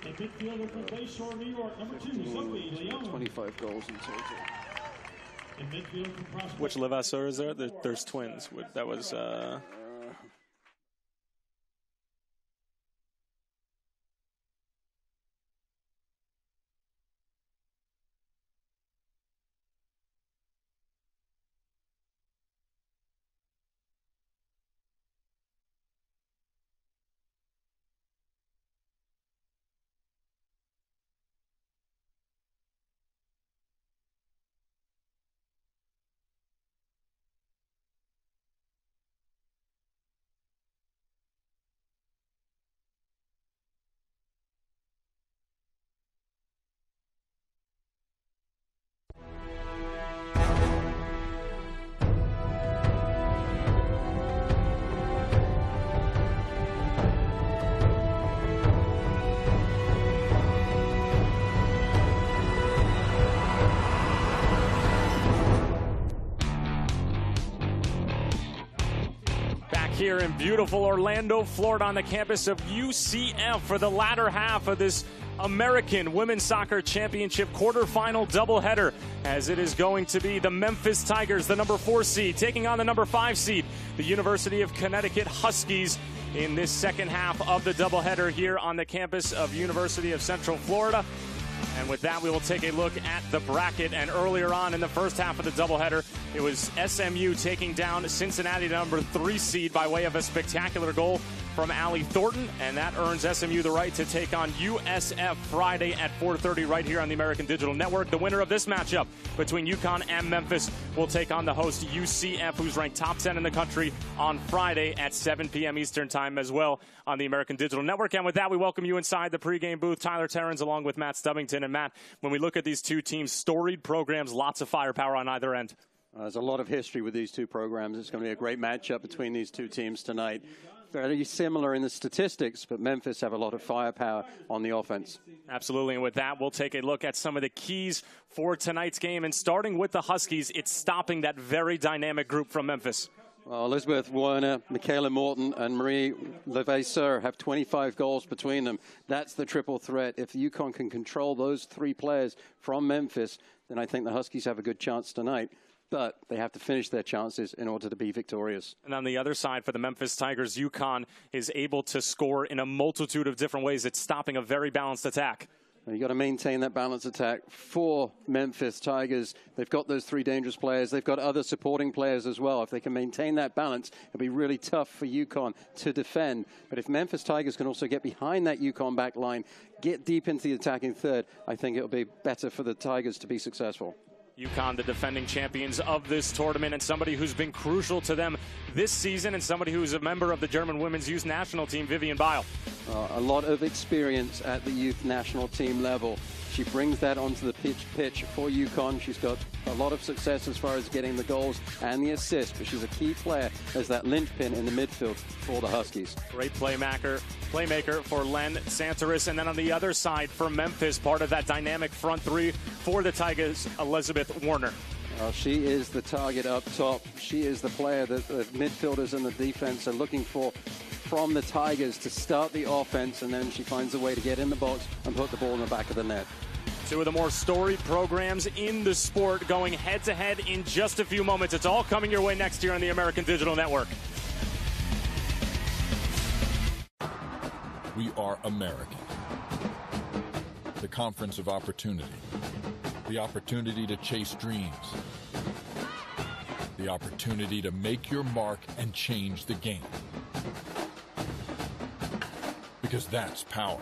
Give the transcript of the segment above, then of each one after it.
And midfielder from Bayshore, New York, number 2, Sophie Leon. 25 goals in total. And midfield from Prospect. Which Levasseur is there? There's twins. That was... Here in beautiful Orlando, Florida, on the campus of UCF for the latter half of this American Women's Soccer Championship quarterfinal doubleheader, as it is going to be the Memphis Tigers, the number 4 seed, taking on the number 5 seed, the University of Connecticut Huskies, in this second half of the doubleheader here on the campus of University of Central Florida. And with that, we will take a look at the bracket. And earlier on in the first half of the doubleheader, it was SMU taking down Cincinnati, number 3 seed, by way of a spectacular goal from Allie Thornton. And that earns SMU the right to take on USF Friday at 4:30 right here on the American Digital Network. The winner of this matchup between UConn and Memphis will take on the host UCF, who's ranked top 10 in the country, on Friday at 7 p.m. Eastern Time as well on the American Digital Network. And with that, we welcome you inside the pregame booth. Tyler Terrens along with Matt Stubbington. And Matt, when we look at these two teams, storied programs, lots of firepower on either end. There's a lot of history with these two programs. It's going to be a great matchup between these two teams tonight. Very similar in the statistics, but Memphis have a lot of firepower on the offense. Absolutely, and with that, we'll take a look at some of the keys for tonight's game. And starting with the Huskies, it's stopping that very dynamic group from Memphis. Well, Elizabeth Werner, Michaela Morton, and Marie Levasseur have 25 goals between them. That's the triple threat. If UConn can control those 3 players from Memphis, then I think the Huskies have a good chance tonight. But they have to finish their chances in order to be victorious. And on the other side, for the Memphis Tigers, UConn is able to score in a multitude of different ways. It's stopping a very balanced attack. You've got to maintain that balanced attack for Memphis Tigers. They've got those 3 dangerous players. They've got other supporting players as well. If they can maintain that balance, it'll be really tough for UConn to defend. But if Memphis Tigers can also get behind that UConn back line, get deep into the attacking third, I think it'll be better for the Tigers to be successful. UConn, the defending champions of this tournament, and somebody who's been crucial to them this season, and somebody who's a member of the German women's youth national team, Vivian Beil. A lot of experience at the youth national team level. She brings that onto the pitch for UConn. She's got a lot of success as far as getting the goals and the assists, but she's a key player as that linchpin in the midfield for the Huskies. Great playmaker for Len Santoris. And then on the other side for Memphis, part of that dynamic front 3 for the Tigers, Elizabeth Werner. She is the target up top. She is the player that the midfielders and the defense are looking for from the Tigers to start the offense, and then she finds a way to get in the box and put the ball in the back of the net. Two of the more storied programs in the sport going head-to-head in just a few moments. It's all coming your way next year on the American Digital Network. We are American. The conference of opportunity. The opportunity to chase dreams. The opportunity to make your mark and change the game. Because that's power.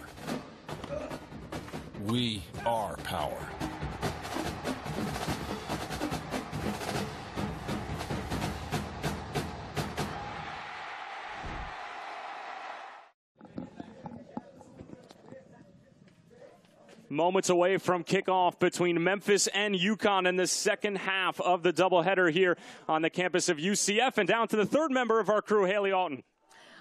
We are power. Moments away from kickoff between Memphis and UConn in the second half of the doubleheader here on the campus of UCF. And down to the third member of our crew, Haley Alton.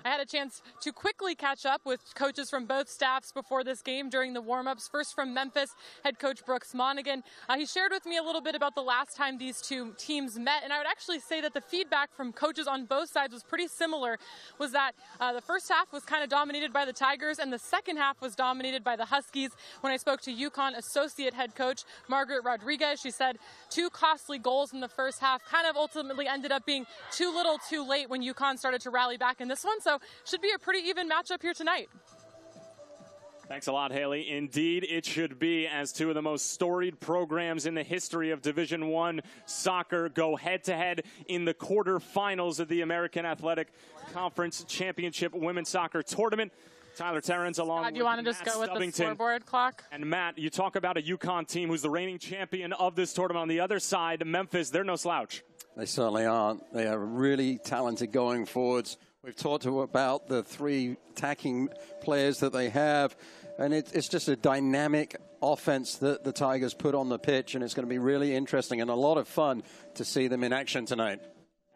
I had a chance to quickly catch up with coaches from both staffs before this game during the warm-ups. First from Memphis, head coach Brooks Monaghan. He shared with me a little bit about the last time these two teams met, and I would actually say that the feedback from coaches on both sides was pretty similar, was that the first half was kind of dominated by the Tigers, and the second half was dominated by the Huskies. When I spoke to UConn associate head coach Margaret Rodriguez, she said 2 costly goals in the first half kind of ultimately ended up being too little too late when UConn started to rally back in this one, so should be a pretty even matchup here tonight. Thanks a lot, Haley. Indeed, it should be, as two of the most storied programs in the history of Division I soccer go head-to-head in the quarterfinals of the American Athletic Conference Championship Women's Soccer Tournament. Tyler Terrence along with you want to Matt just go with Stubbington. the scoreboard clock? And Matt, you talk about a UConn team who's the reigning champion of this tournament. On the other side, Memphis, they're no slouch. They certainly aren't. They are really talented going forwards. We've talked about the 3 attacking players that they have, and it's just a dynamic offense that the Tigers put on the pitch, and it's going to be really interesting and a lot of fun to see them in action tonight.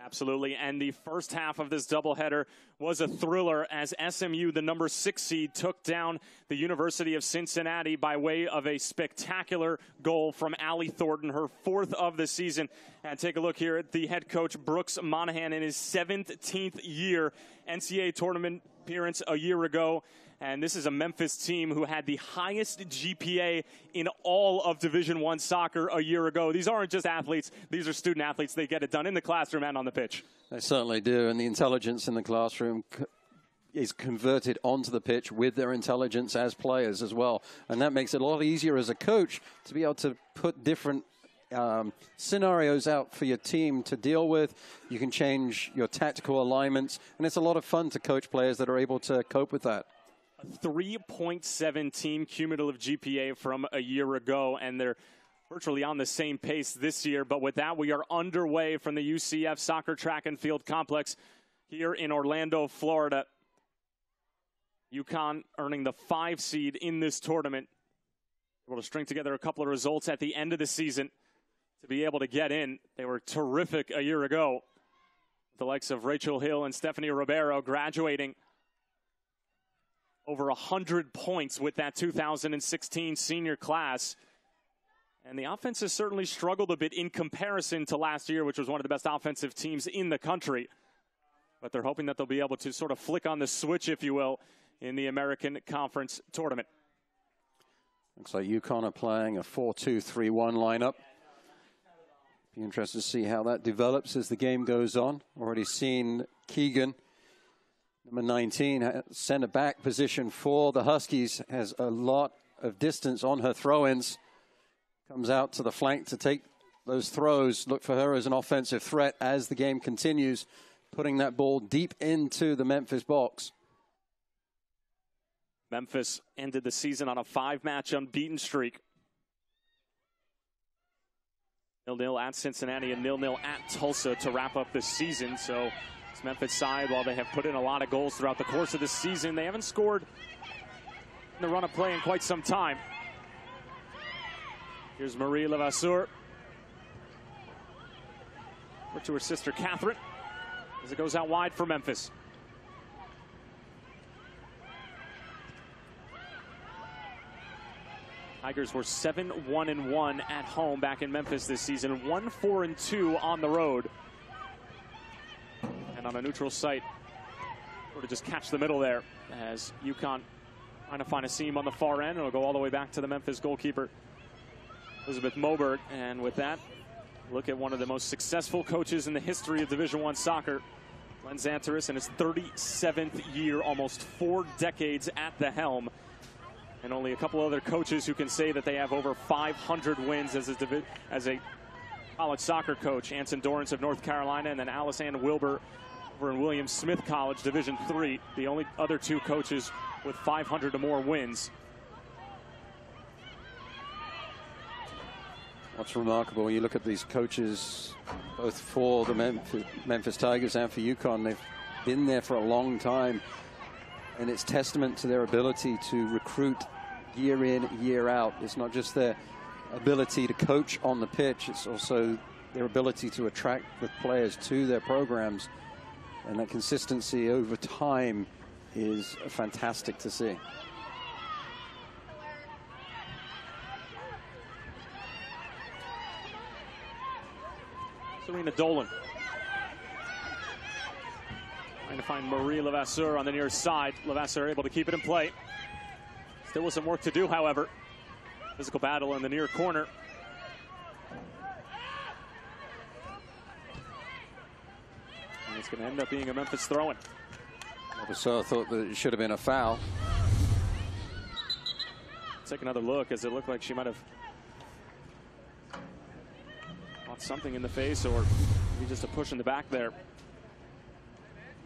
Absolutely, and the first half of this doubleheader was a thriller as SMU, the number 6 seed, took down the University of Cincinnati by way of a spectacular goal from Allie Thornton, her 4th of the season. And take a look here at the head coach, Brooks Monaghan, in his 17th year NCAA tournament appearance a year ago. And this is a Memphis team who had the highest GPA in all of Division I soccer a year ago. These aren't just athletes. These are student athletes. They get it done in the classroom and on the pitch. They certainly do. And the intelligence in the classroom is converted onto the pitch with their intelligence as players as well. And that makes it a lot easier as a coach to be able to put different scenarios out for your team to deal with. You can change your tactical alignments. And it's a lot of fun to coach players that are able to cope with that. A 3.7 team cumulative GPA from a year ago, and they're virtually on the same pace this year. But with that, we are underway from the UCF Soccer Track and Field Complex here in Orlando, Florida. UConn earning the 5 seed in this tournament. Able to string together a couple of results at the end of the season to be able to get in. They were terrific a year ago. The likes of Rachel Hill and Stephanie Ribeiro graduating over 100 points with that 2016 senior class. And the offense has certainly struggled a bit in comparison to last year, which was one of the best offensive teams in the country. But they're hoping that they'll be able to sort of flick on the switch, if you will, in the American Conference Tournament. Looks like UConn are playing a 4-2-3-1 lineup. Be interested to see how that develops as the game goes on. Already seen Keegan, number 19, center back position for the Huskies, has a lot of distance on her throw-ins. Comes out to the flank to take those throws. Look for her as an offensive threat as the game continues, putting that ball deep into the Memphis box. Memphis ended the season on a 5-match unbeaten streak. 0-0 at Cincinnati and 0-0 at Tulsa to wrap up this season. So this Memphis side, while they have put in a lot of goals throughout the course of this season, they haven't scored in the run of play in quite some time. Here's Marie Levasseur. Over to her sister Catherine as it goes out wide for Memphis. Tigers were 7-1-1 at home back in Memphis this season, 1-4-2 on the road. And on a neutral site, sort of just catch the middle there as UConn trying to find a seam on the far end. It'll go all the way back to the Memphis goalkeeper, Elizabeth Moberg. And with that, look at one of the most successful coaches in the history of Division I soccer, Glenn Zanteris, in his 37th year, almost 4 decades at the helm. And only a couple other coaches who can say that they have over 500 wins as a college soccer coach. Anson Dorrance of North Carolina, and then Alice Ann Wilbur over in William Smith College, Division III. The only other 2 coaches with 500 or more wins. What's remarkable, when you look at these coaches, both for the Memphis Tigers and for UConn, they've been there for a long time. And it's testament to their ability to recruit year in, year out. It's not just their ability to coach on the pitch, it's also their ability to attract the players to their programs. And that consistency over time is fantastic to see. Serena Dolan trying to find Marie Levasseur on the near side. Levasseur able to keep it in play. Still with some work to do, however. Physical battle in the near corner. And it's going to end up being a Memphis throw-in. Levasseur thought that it should have been a foul. Take another look, as it looked like she might have caught something in the face, or maybe just a push in the back there.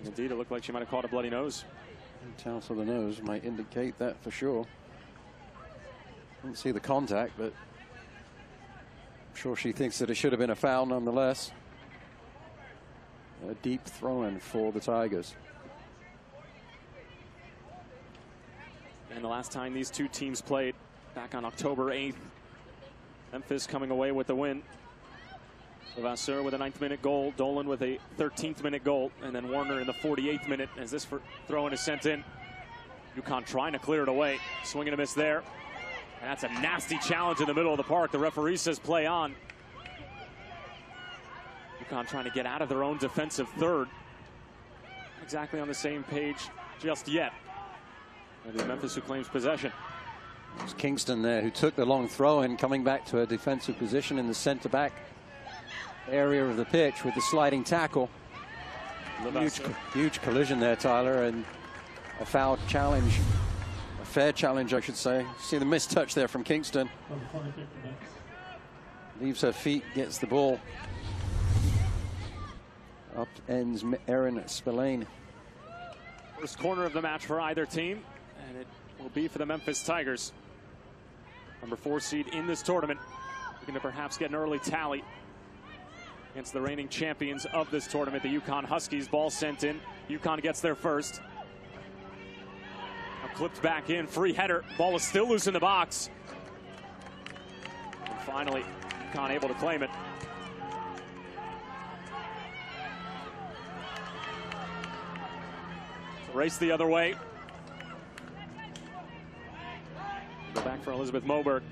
Indeed, it looked like she might have caught a bloody nose. Toss of the nose might indicate that for sure. Didn't see the contact, but I'm sure she thinks that it should have been a foul nonetheless. A deep throw-in for the Tigers. And the last time these two teams played, back on October 8th, Memphis coming away with the win. Levasseur with a 9th minute goal, Dolan with a 13th minute goal, and then Warner in the 48th minute as this throw-in is sent in. UConn trying to clear it away, swing and a miss there. And that's a nasty challenge in the middle of the park. The referee says play on. UConn trying to get out of their own defensive third. Not exactly on the same page just yet. And it's Memphis who claims possession. It was Kingston there who took the long throw in, coming back to a defensive position in the center back area of the pitch with the sliding tackle. Huge collision there, Tyler, and a foul challenge, a fair challenge, I should say. See the missed touch there from Kingston. Leaves her feet, gets the ball. Up ends Erin Spillane. First corner of the match for either team, and it will be for the Memphis Tigers. Number 4 seed in this tournament, looking to perhaps get an early tally against the reigning champions of this tournament, the UConn Huskies. Ball sent in. UConn gets there first. Now clipped back in. Free header. Ball is still loose in the box. And finally, UConn able to claim it. Race the other way. Go back for Elizabeth Moberg.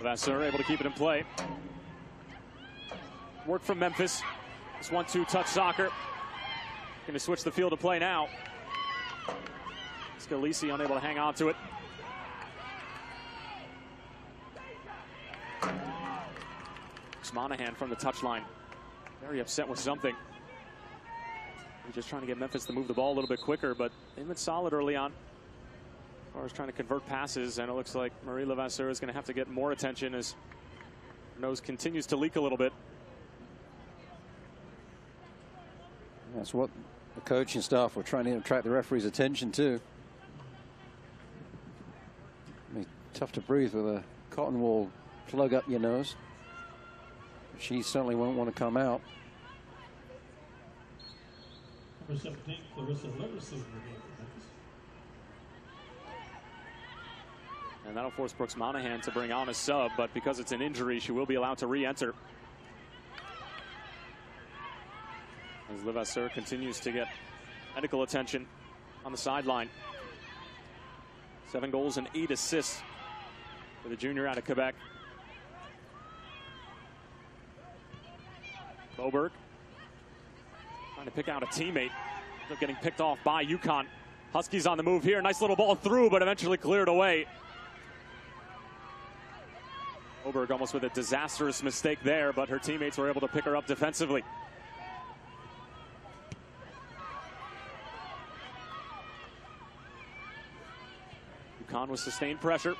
Levasseur able to keep it in play. Work from Memphis. This 1-2 touch soccer. Going to switch the field of play now. Scalisi unable to hang on to it. Monahan from the touchline. Very upset with something. He's just trying to get Memphis to move the ball a little bit quicker, but they've been solid early on. As far as trying to convert passes, and it looks like Marie Levasseur is going to have to get more attention as her nose continues to leak a little bit. That's what the coaching staff were trying to attract the referee's attention to. Tough to breathe with a cotton wool plug up your nose. She certainly won't want to come out. Number 17, Clarissa Leverson. And that'll force Brooks Monahan to bring on a sub, but because it's an injury, she will be allowed to re-enter. As Levasseur continues to get medical attention on the sideline. 7 goals and 8 assists for the junior out of Quebec. Moberg trying to pick out a teammate. They're getting picked off by UConn. Huskies on the move here. Nice little ball through, but eventually cleared away. Moberg almost with a disastrous mistake there, but her teammates were able to pick her up defensively. UConn with sustained pressure.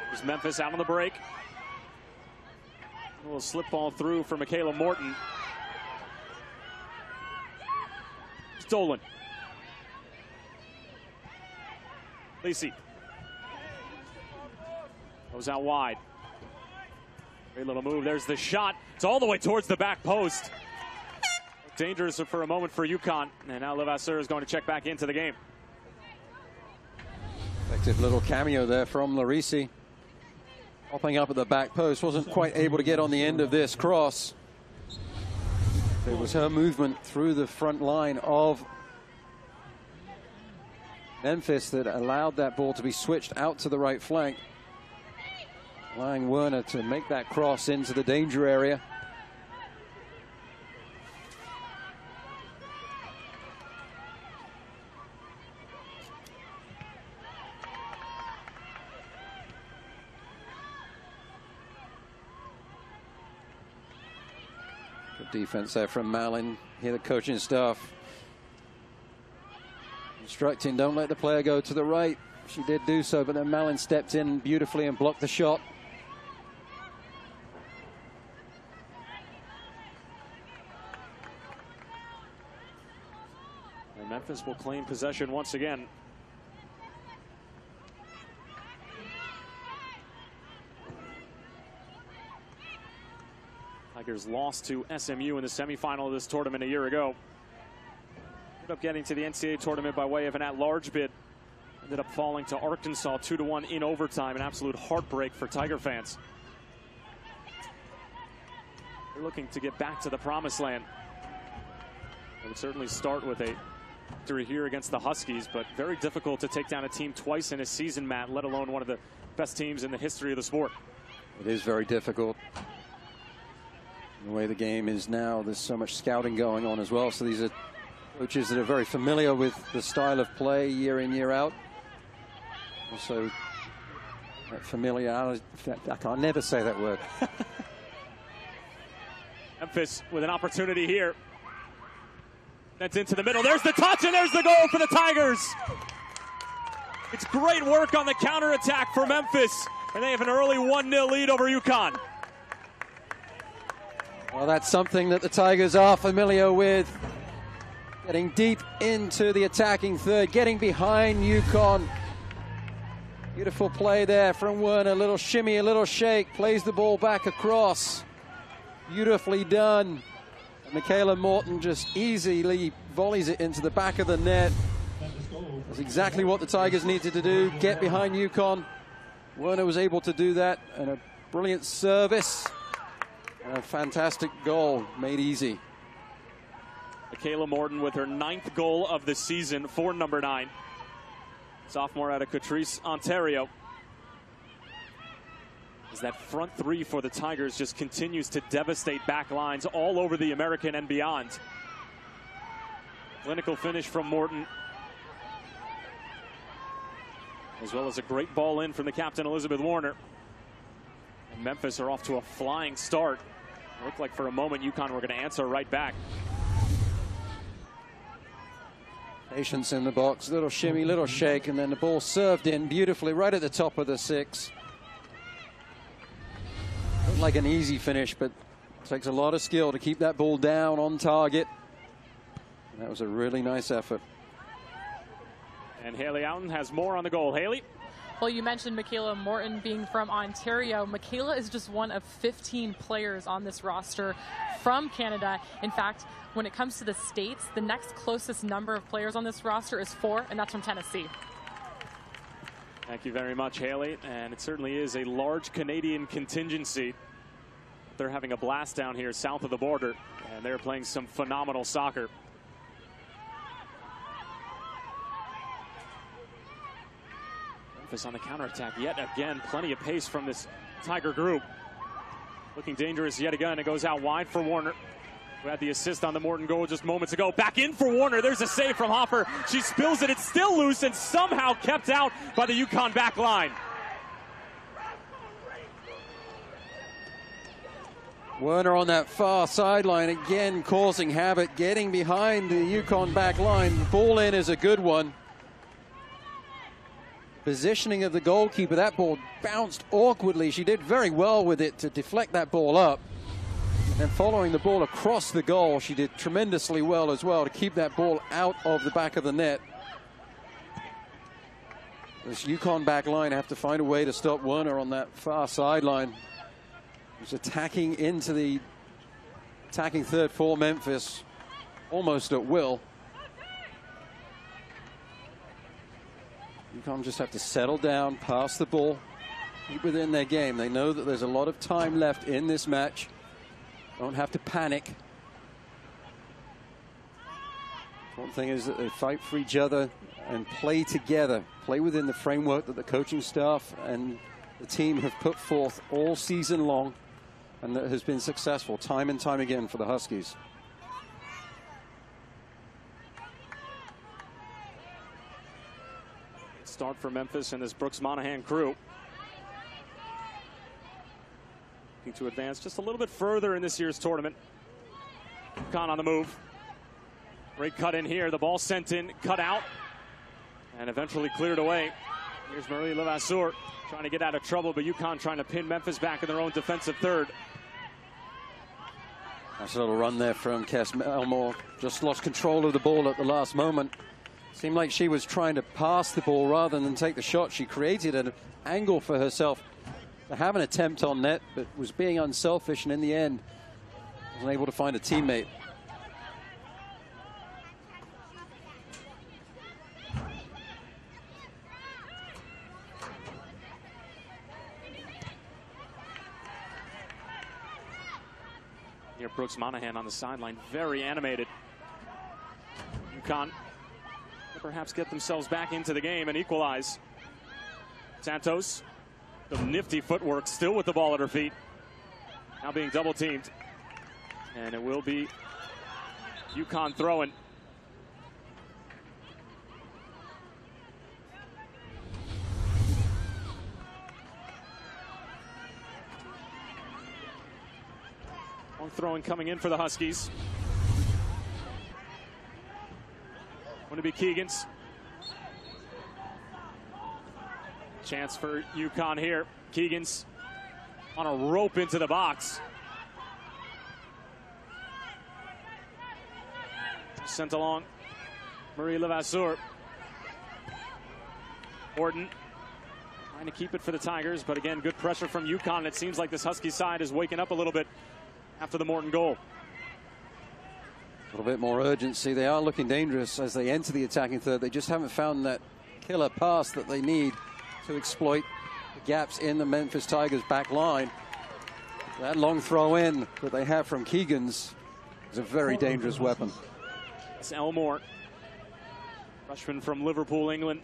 There's Memphis out on the break. A little slip ball through for Michaela Morton. Stolen. Lacey goes out wide. Great little move. There's the shot. It's all the way towards the back post. Dangerous for a moment for UConn. And now Levasseur is going to check back into the game. Effective little cameo there from Larisi. Popping up at the back post. Wasn't quite able to get on the end of this cross. It was her movement through the front line of Memphis that allowed that ball to be switched out to the right flank, allowing Werner to make that cross into the danger area. Good defense there from Malin. Hear the coaching staff instructing, don't let the player go to the right. She did do so, but then Malin stepped in beautifully and blocked the shot. And Memphis will claim possession once again. Tigers lost to SMU in the semifinal of this tournament a year ago. Ended up getting to the NCAA tournament by way of an at-large bid. Ended up falling to Arkansas 2-1 in overtime. An absolute heartbreak for Tiger fans. They're looking to get back to the promised land. They would certainly start with a victory here against the Huskies, but very difficult to take down a team twice in a season, Matt, let alone one of the best teams in the history of the sport. It is very difficult. The way the game is now, there's so much scouting going on as well. So these are coaches that are very familiar with the style of play year in, year out. Also, that familiarity, I can never say that word. Memphis with an opportunity here. That's into the middle. There's the touch, and there's the goal for the Tigers. It's great work on the counterattack for Memphis, and they have an early 1-0 lead over UConn. Well, that's something that the Tigers are familiar with. Getting deep into the attacking third, getting behind UConn. Beautiful play there from Werner. A little shimmy, a little shake. Plays the ball back across. Beautifully done. And Michaela Morton just easily volleys it into the back of the net. That's exactly what the Tigers needed to do. Get behind UConn. Werner was able to do that. And a brilliant service. And a fantastic goal made easy. Michaela Morton with her 9th goal of the season for number 9. Sophomore out of Catrice, Ontario. As that front three for the Tigers just continues to devastate back lines all over the American and beyond. Clinical finish from Morton. As well as a great ball in from the captain, Elizabeth Warner. And Memphis are off to a flying start. It looked like for a moment UConn were going to answer right back. Patience in the box, little shimmy, little shake, and then the ball served in beautifully right at the top of the 6. Looked like an easy finish, but it takes a lot of skill to keep that ball down on target. And that was a really nice effort. And Haley Outen has more on the goal. Haley? Well, you mentioned Michaela Morton being from Ontario. Michaela is just one of 15 players on this roster from Canada. In fact, when it comes to the States, the next closest number of players on this roster is 4, and that's from Tennessee. Thank you very much, Haley. And it certainly is a large Canadian contingency. They're having a blast down here south of the border, and they're playing some phenomenal soccer. Memphis on the counterattack yet again. Plenty of pace from this Tiger group. Looking dangerous yet again. It goes out wide for Warner, who had the assist on the Morton goal just moments ago. Back in for Warner. There's a save from Hopper. She spills it. It's still loose and somehow kept out by the UConn back line. Werner on that far sideline again, causing havoc, getting behind the UConn back line. Ball in is a good one. Positioning of the goalkeeper, that ball bounced awkwardly. She did very well with it to deflect that ball up. And following the ball across the goal, she did tremendously well as well to keep that ball out of the back of the net. This UConn back line have to find a way to stop Werner on that far sideline. who's attacking into the attacking third for Memphis almost at will. UConn just have to settle down, pass the ball, keep within their game. They know that there's a lot of time left in this match. Don't have to panic. One thing is that they fight for each other and play together, play within the framework that the coaching staff and the team have put forth all season long, and that has been successful time and time again for the Huskies. Start for Memphis and this Brooks Monahan crew. Looking to advance just a little bit further in this year's tournament. UConn on the move. Great cut in here. The ball sent in, cut out, and eventually cleared away. Here's Marie Levasseur trying to get out of trouble, but UConn trying to pin Memphis back in their own defensive third. Nice little run there from Kes Elmore. Just lost control of the ball at the last moment. Seemed like she was trying to pass the ball rather than take the shot. She created an angle for herself to have an attempt on net, but was being unselfish, and in the end wasn't able to find a teammate. Here, Brooks Monahan on the sideline, very animated. UConn perhaps get themselves back into the game and equalize. Santos, the nifty footwork, still with the ball at her feet. Now being double teamed. And it will be UConn throwing. Long throwing coming in for the Huskies. Going to be Keegan's. Chance for UConn here. Keegan's on a rope into the box. Sent along. Marie Levasseur. Orton trying to keep it for the Tigers, but again, good pressure from UConn. It seems like this Husky side is waking up a little bit after the Morton goal. A little bit more urgency. They are looking dangerous as they enter the attacking third. They just haven't found that killer pass that they need to exploit the gaps in the Memphis Tigers back line. That long throw in that they have from Keegan's is a very dangerous weapon. It's Elmore, freshman from Liverpool, England.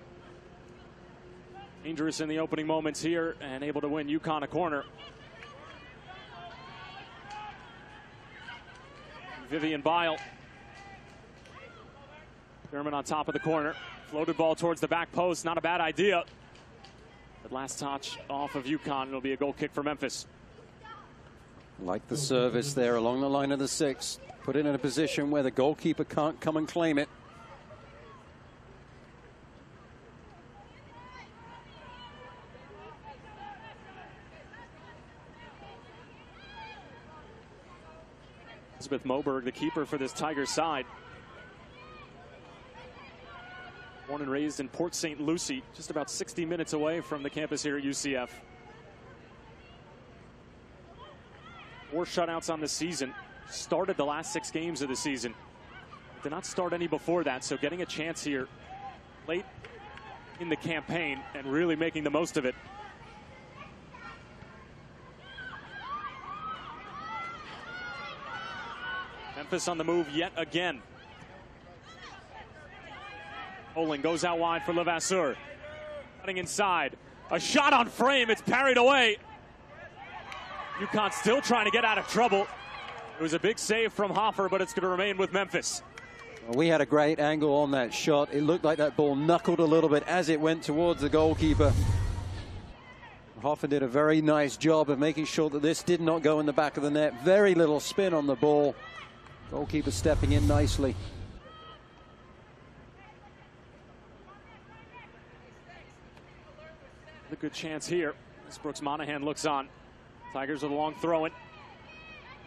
Dangerous in the opening moments here and able to win UConn a corner. Vivian Bile. German on top of the corner. Floated ball towards the back post. Not a bad idea. But last touch off of UConn. It'll be a goal kick for Memphis. Like the service there along the line of the 6. Put it in a position where the goalkeeper can't come and claim it. Elizabeth Moberg, the keeper for this Tigers side. Born and raised in Port St. Lucie, just about 60 minutes away from the campus here at UCF. 4 shutouts on the season. Started the last 6 games of the season. Did not start any before that, so getting a chance here late in the campaign and really making the most of it. Memphis on the move yet again. Olin goes out wide for Levasseur. Cutting inside. A shot on frame. It's parried away. UConn still trying to get out of trouble. It was a big save from Hoffer, but it's going to remain with Memphis. Well, we had a great angle on that shot. It looked like that ball knuckled a little bit as it went towards the goalkeeper. Hoffer did a very nice job of making sure that this did not go in the back of the net. Very little spin on the ball. Goalkeeper stepping in nicely. A good chance here as Brooks Monahan looks on. Tigers with a long throw in.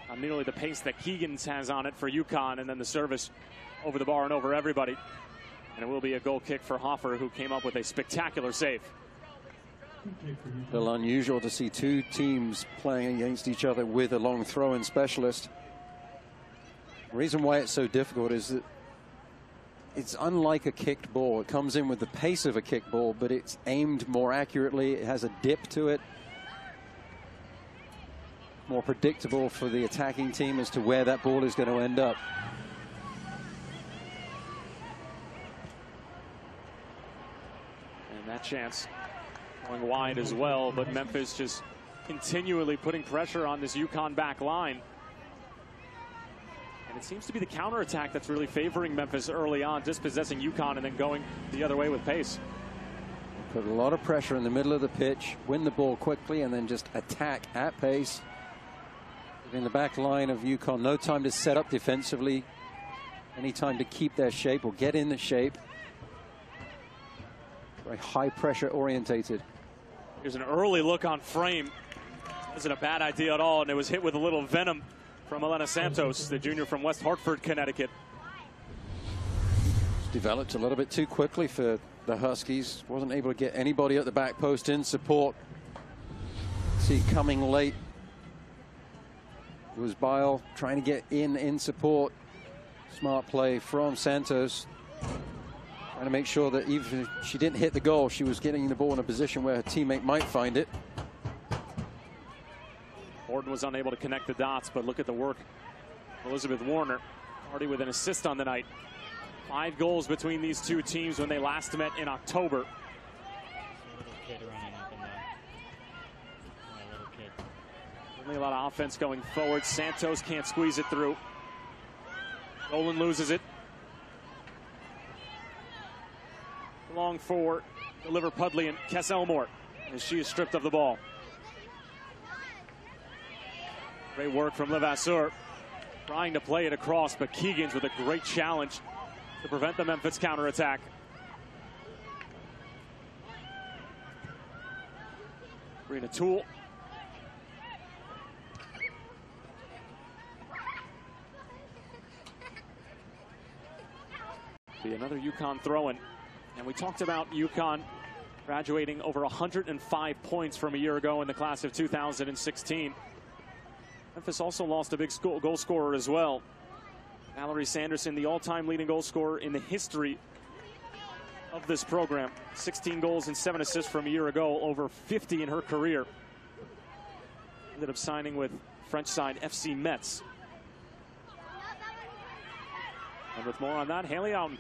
Not nearly the pace that Keegan's has on it for UConn, and then the service over the bar and over everybody. And it will be a goal kick for Hoffer, who came up with a spectacular save. A little unusual to see two teams playing against each other with a long throw-in specialist. The reason why it's so difficult is that it's unlike a kicked ball. It comes in with the pace of a kicked ball, but it's aimed more accurately. It has a dip to it. More predictable for the attacking team as to where that ball is going to end up. And that chance going wide as well, but Memphis just continually putting pressure on this UConn back line. And it seems to be the counterattack that's really favoring Memphis early on, dispossessing UConn and then going the other way with pace. Put a lot of pressure in the middle of the pitch, win the ball quickly, and then just attack at pace. Giving the back line of UConn no time to set up defensively, any time to keep their shape or get in the shape. Very high pressure orientated. Here's an early look on frame. Wasn't a bad idea at all, and it was hit with a little venom from Elena Santos, the junior from West Hartford, Connecticut. Developed a little bit too quickly for the Huskies. Wasn't able to get anybody at the back post in support. See coming late was Bile trying to get in support. Smart play from Santos. Trying to make sure that even if she didn't hit the goal, she was getting the ball in a position where her teammate might find it. Gordon was unable to connect the dots, but look at the work. Elizabeth Warner already with an assist on the night. 5 goals between these two teams when they last met in October. Only a lot of offense going forward. Santos can't squeeze it through. Dolan loses it. Long for the Liverpudlian Kess Elmore as she is stripped of the ball. Great work from Levasseur, trying to play it across, but Keegan's with a great challenge to prevent the Memphis counterattack. Karina Toole. Be another UConn throw-in. And we talked about UConn graduating over 105 points from a year ago in the class of 2016. Memphis also lost a big goal scorer as well. Valerie Sanderson, the all-time leading goal scorer in the history of this program. 16 goals and 7 assists from a year ago, over 50 in her career. Ended up signing with French side FC Metz. And with more on that, Haley Outen.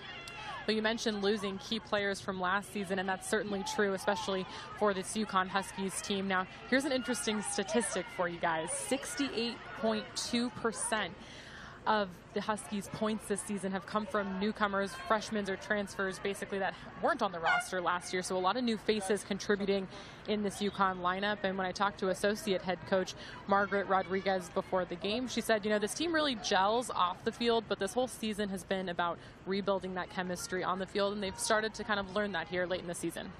Well, you mentioned losing key players from last season, and that's certainly true, especially for this UConn Huskies team. Now, here's an interesting statistic for you guys. 68.2% of the Huskies' points this season have come from newcomers, freshmen, or transfers, basically, that weren't on the roster last year. So a lot of new faces contributing in this UConn lineup. And when I talked to associate head coach Margaret Rodriguez before the game, she said, you know, this team really gels off the field, but this whole season has been about rebuilding that chemistry on the field, and they've started to kind of learn that here late in the season.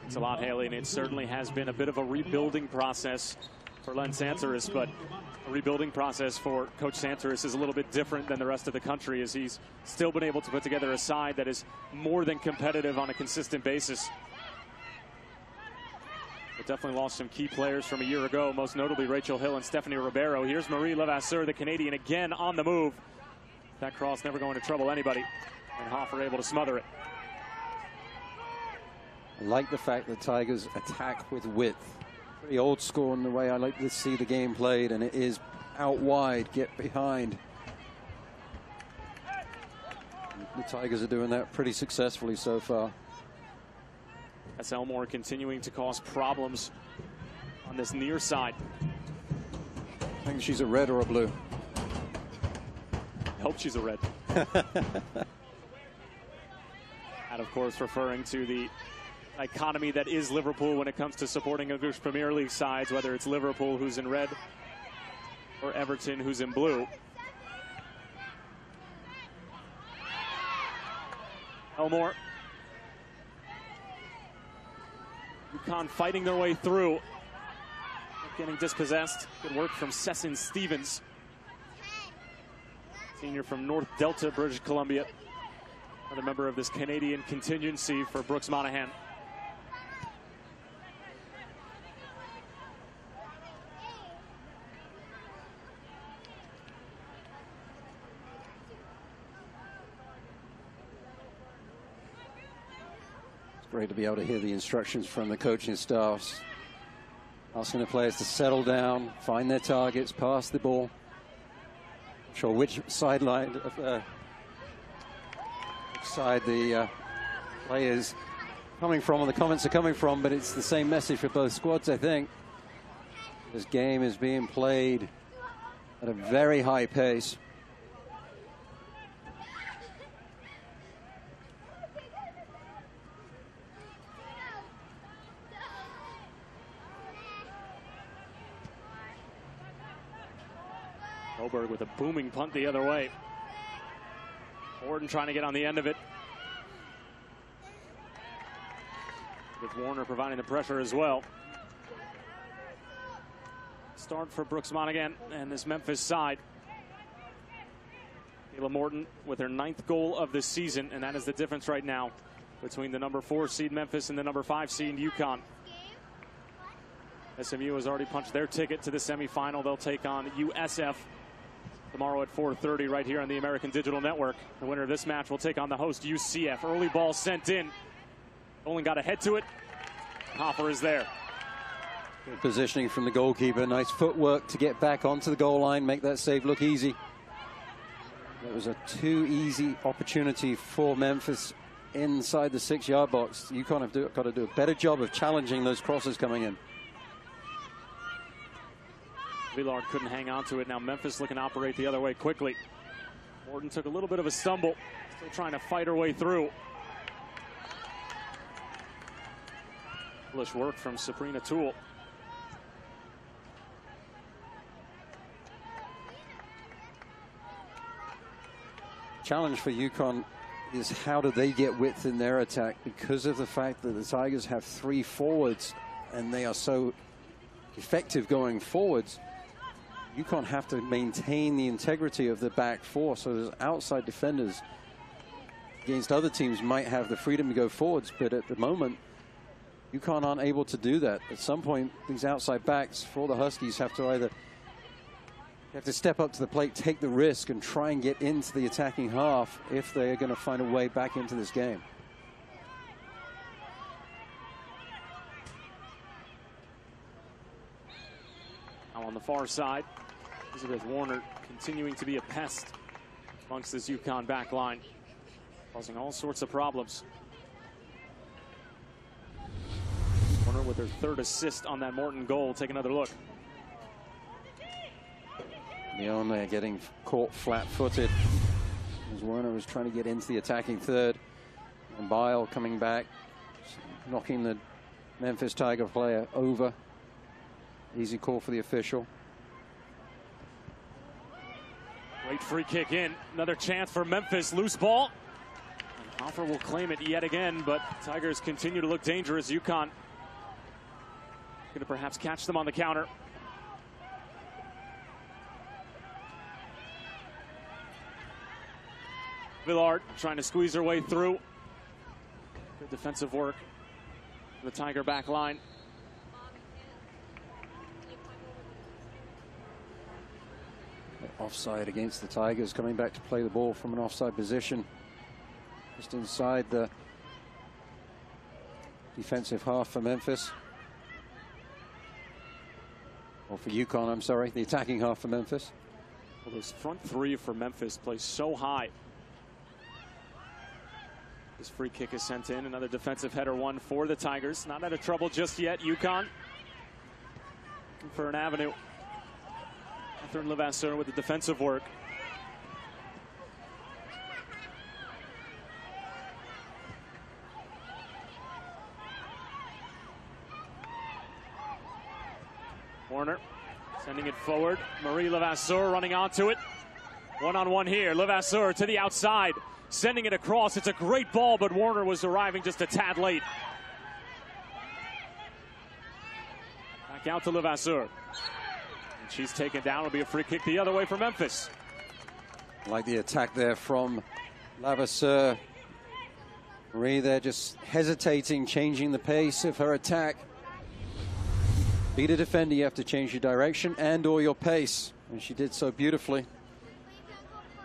It's a lot, Haley, and it certainly has been a bit of a rebuilding process for Len Santeris, but a rebuilding process for Coach Santeris is a little bit different than the rest of the country, as he's still been able to put together a side that is more than competitive on a consistent basis. But definitely lost some key players from a year ago, most notably Rachel Hill and Stephanie Ribeiro. Here's Marie Levasseur, the Canadian, again on the move. That cross never going to trouble anybody, and Hoffer able to smother it. I like the fact that Tigers attack with width. Pretty old school in the way I like to see the game played, and it is out wide, get behind. The Tigers are doing that pretty successfully so far. That's Elmore continuing to cause problems on this near side. I think she's a red or a blue. I hope she's a red. And of course referring to the economy that is Liverpool when it comes to supporting English Premier League sides, whether it's Liverpool, who's in red, or Everton, who's in blue. Elmore. UConn fighting their way through. Getting dispossessed. Good work from Cessin Stevens, senior from North Delta, British Columbia. Another member of this Canadian contingency for Brooks Monahan. It's great to be able to hear the instructions from the coaching staffs, asking the players to settle down, find their targets, pass the ball. Not sure which sideline, which side the players coming from, and the comments are coming from, but it's the same message for both squads, I think. This game is being played at a very high pace. Oberg with a booming punt the other way. Morton trying to get on the end of it, with Warner providing the pressure as well. Start for Brooks Monaghan and this Memphis side. Kayla Morton with her 9th goal of the season, and that is the difference right now between the number 4 seed Memphis and the number 5 seed UConn. SMU has already punched their ticket to the semifinal. They'll take on USF tomorrow at 4:30 right here on the American Digital Network. The winner of this match will take on the host UCF. Early ball sent in. Only got ahead to it. Hopper is there. Good positioning from the goalkeeper. Nice footwork to get back onto the goal line, make that save look easy. It was a too easy opportunity for Memphis inside the 6-yard box. UConn have got to do a better job of challenging those crosses coming in. Villard couldn't hang on to it. Now Memphis looking to operate the other way quickly. Morton took a little bit of a stumble. Still trying to fight her way through. Foolish work from Sabrina Toole. Challenge for UConn is how do they get width in their attack, because of the fact that the Tigers have 3 forwards and they are so effective going forwards. UConn have to maintain the integrity of the back 4, so those outside defenders against other teams might have the freedom to go forwards, but at the moment UConn aren't able to do that. At some point these outside backs for the Huskies have to step up to the plate, take the risk, and try and get into the attacking half if they are going to find a way back into this game. Now on the far side, Elizabeth Warner continuing to be a pest amongst this UConn back line, causing all sorts of problems. Warner with her 3rd assist on that Morton goal. Take another look. Leon there getting caught flat-footed as Warner was trying to get into the attacking third. And Bile coming back, knocking the Memphis Tiger player over. Easy call for the official. Great free kick in. Another chance for Memphis. Loose ball. And Hoffer will claim it yet again, but Tigers continue to look dangerous. UConn going to perhaps catch them on the counter. Villard trying to squeeze her way through. Good defensive work. The Tiger back line. Offside against the Tigers, coming back to play the ball from an offside position. Just inside the defensive half for Memphis. Or for UConn, I'm sorry. The attacking half for Memphis. Well, those front 3 for Memphis play so high. This free kick is sent in. Another defensive header one for the Tigers. Not out of trouble just yet. UConn looking for an avenue. Catherine Levasseur with the defensive work. Warner sending it forward. Marie Levasseur running onto it. One-on-one here. Levasseur to the outside, sending it across. It's a great ball, but Warner was arriving just a tad late. Back out to Levasseur. And she's taken down. It'll be a free kick the other way for Memphis. Like the attack there from Levasseur. Marie there just hesitating, changing the pace of her attack. Beat a defender, you have to change your direction and or your pace. And she did so beautifully.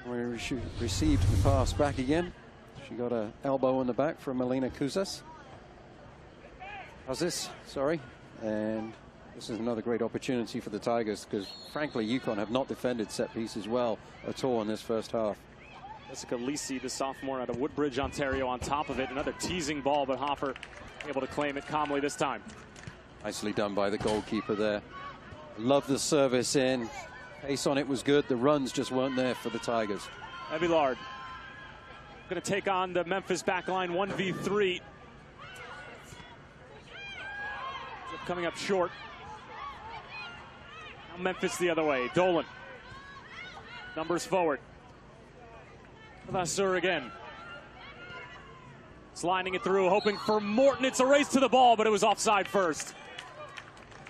When she received the pass back again, she got an elbow in the back from Melina Kuzas. How's this? Sorry. And this is another great opportunity for the Tigers because, frankly, UConn have not defended set pieces well at all in this first half. Jessica Lisi, the sophomore out of Woodbridge, Ontario, on top of it. Another teasing ball, but Hoffer able to claim it calmly this time. Nicely done by the goalkeeper there. Love the service in. Pace on it was good. The runs just weren't there for the Tigers. Evillard going to take on the Memphis backline 1v3. Coming up short. Now Memphis the other way. Dolan. Numbers forward. Levasseur again. Sliding it through, hoping for Morton. It's a race to the ball, but it was offside first.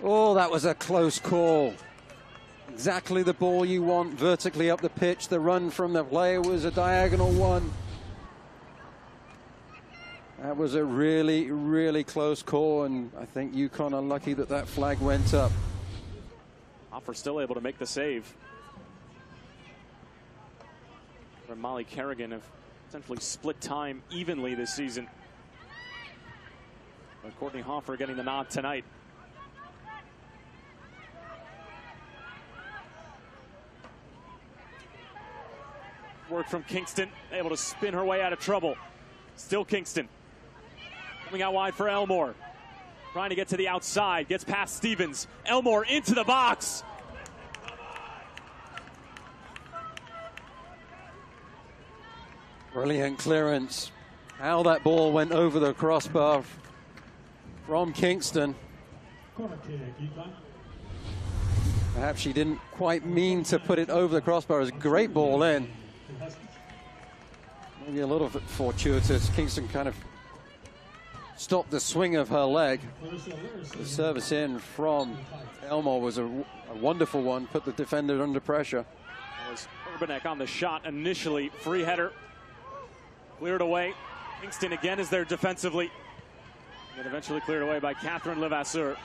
Oh, that was a close call. Exactly the ball you want vertically up the pitch. The run from the player was a diagonal one. That was a really, really close call, and I think UConn are lucky that that flag went up. Hoffer still able to make the save. And Molly Kerrigan have essentially split time evenly this season. But Courtney Hoffer getting the nod tonight. Work from Kingston, able to spin her way out of trouble. Still Kingston. Coming out wide for Elmore. Trying to get to the outside, gets past Stevens. Elmore into the box. Brilliant clearance. How that ball went over the crossbar from Kingston. Corner kick, UConn. Perhaps she didn't quite mean to put it over the crossbar. It was a great ball in. Maybe a little bit fortuitous. Kingston kind of stopped the swing of her leg. The service in from Elmore was a wonderful one. Put the defender under pressure. That was Urbanek on the shot initially. Free header. Cleared away. Kingston again is there defensively. And eventually cleared away by Catherine Levasseur.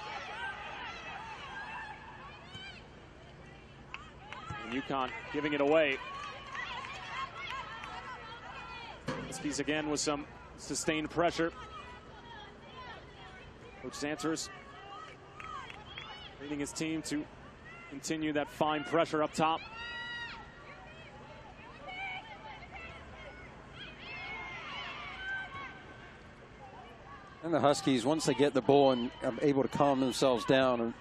And UConn giving it away. Huskies again with some sustained pressure. Coach Santers leading his team to continue that fine pressure up top. And the Huskies, once they get the ball and are able to calm themselves down and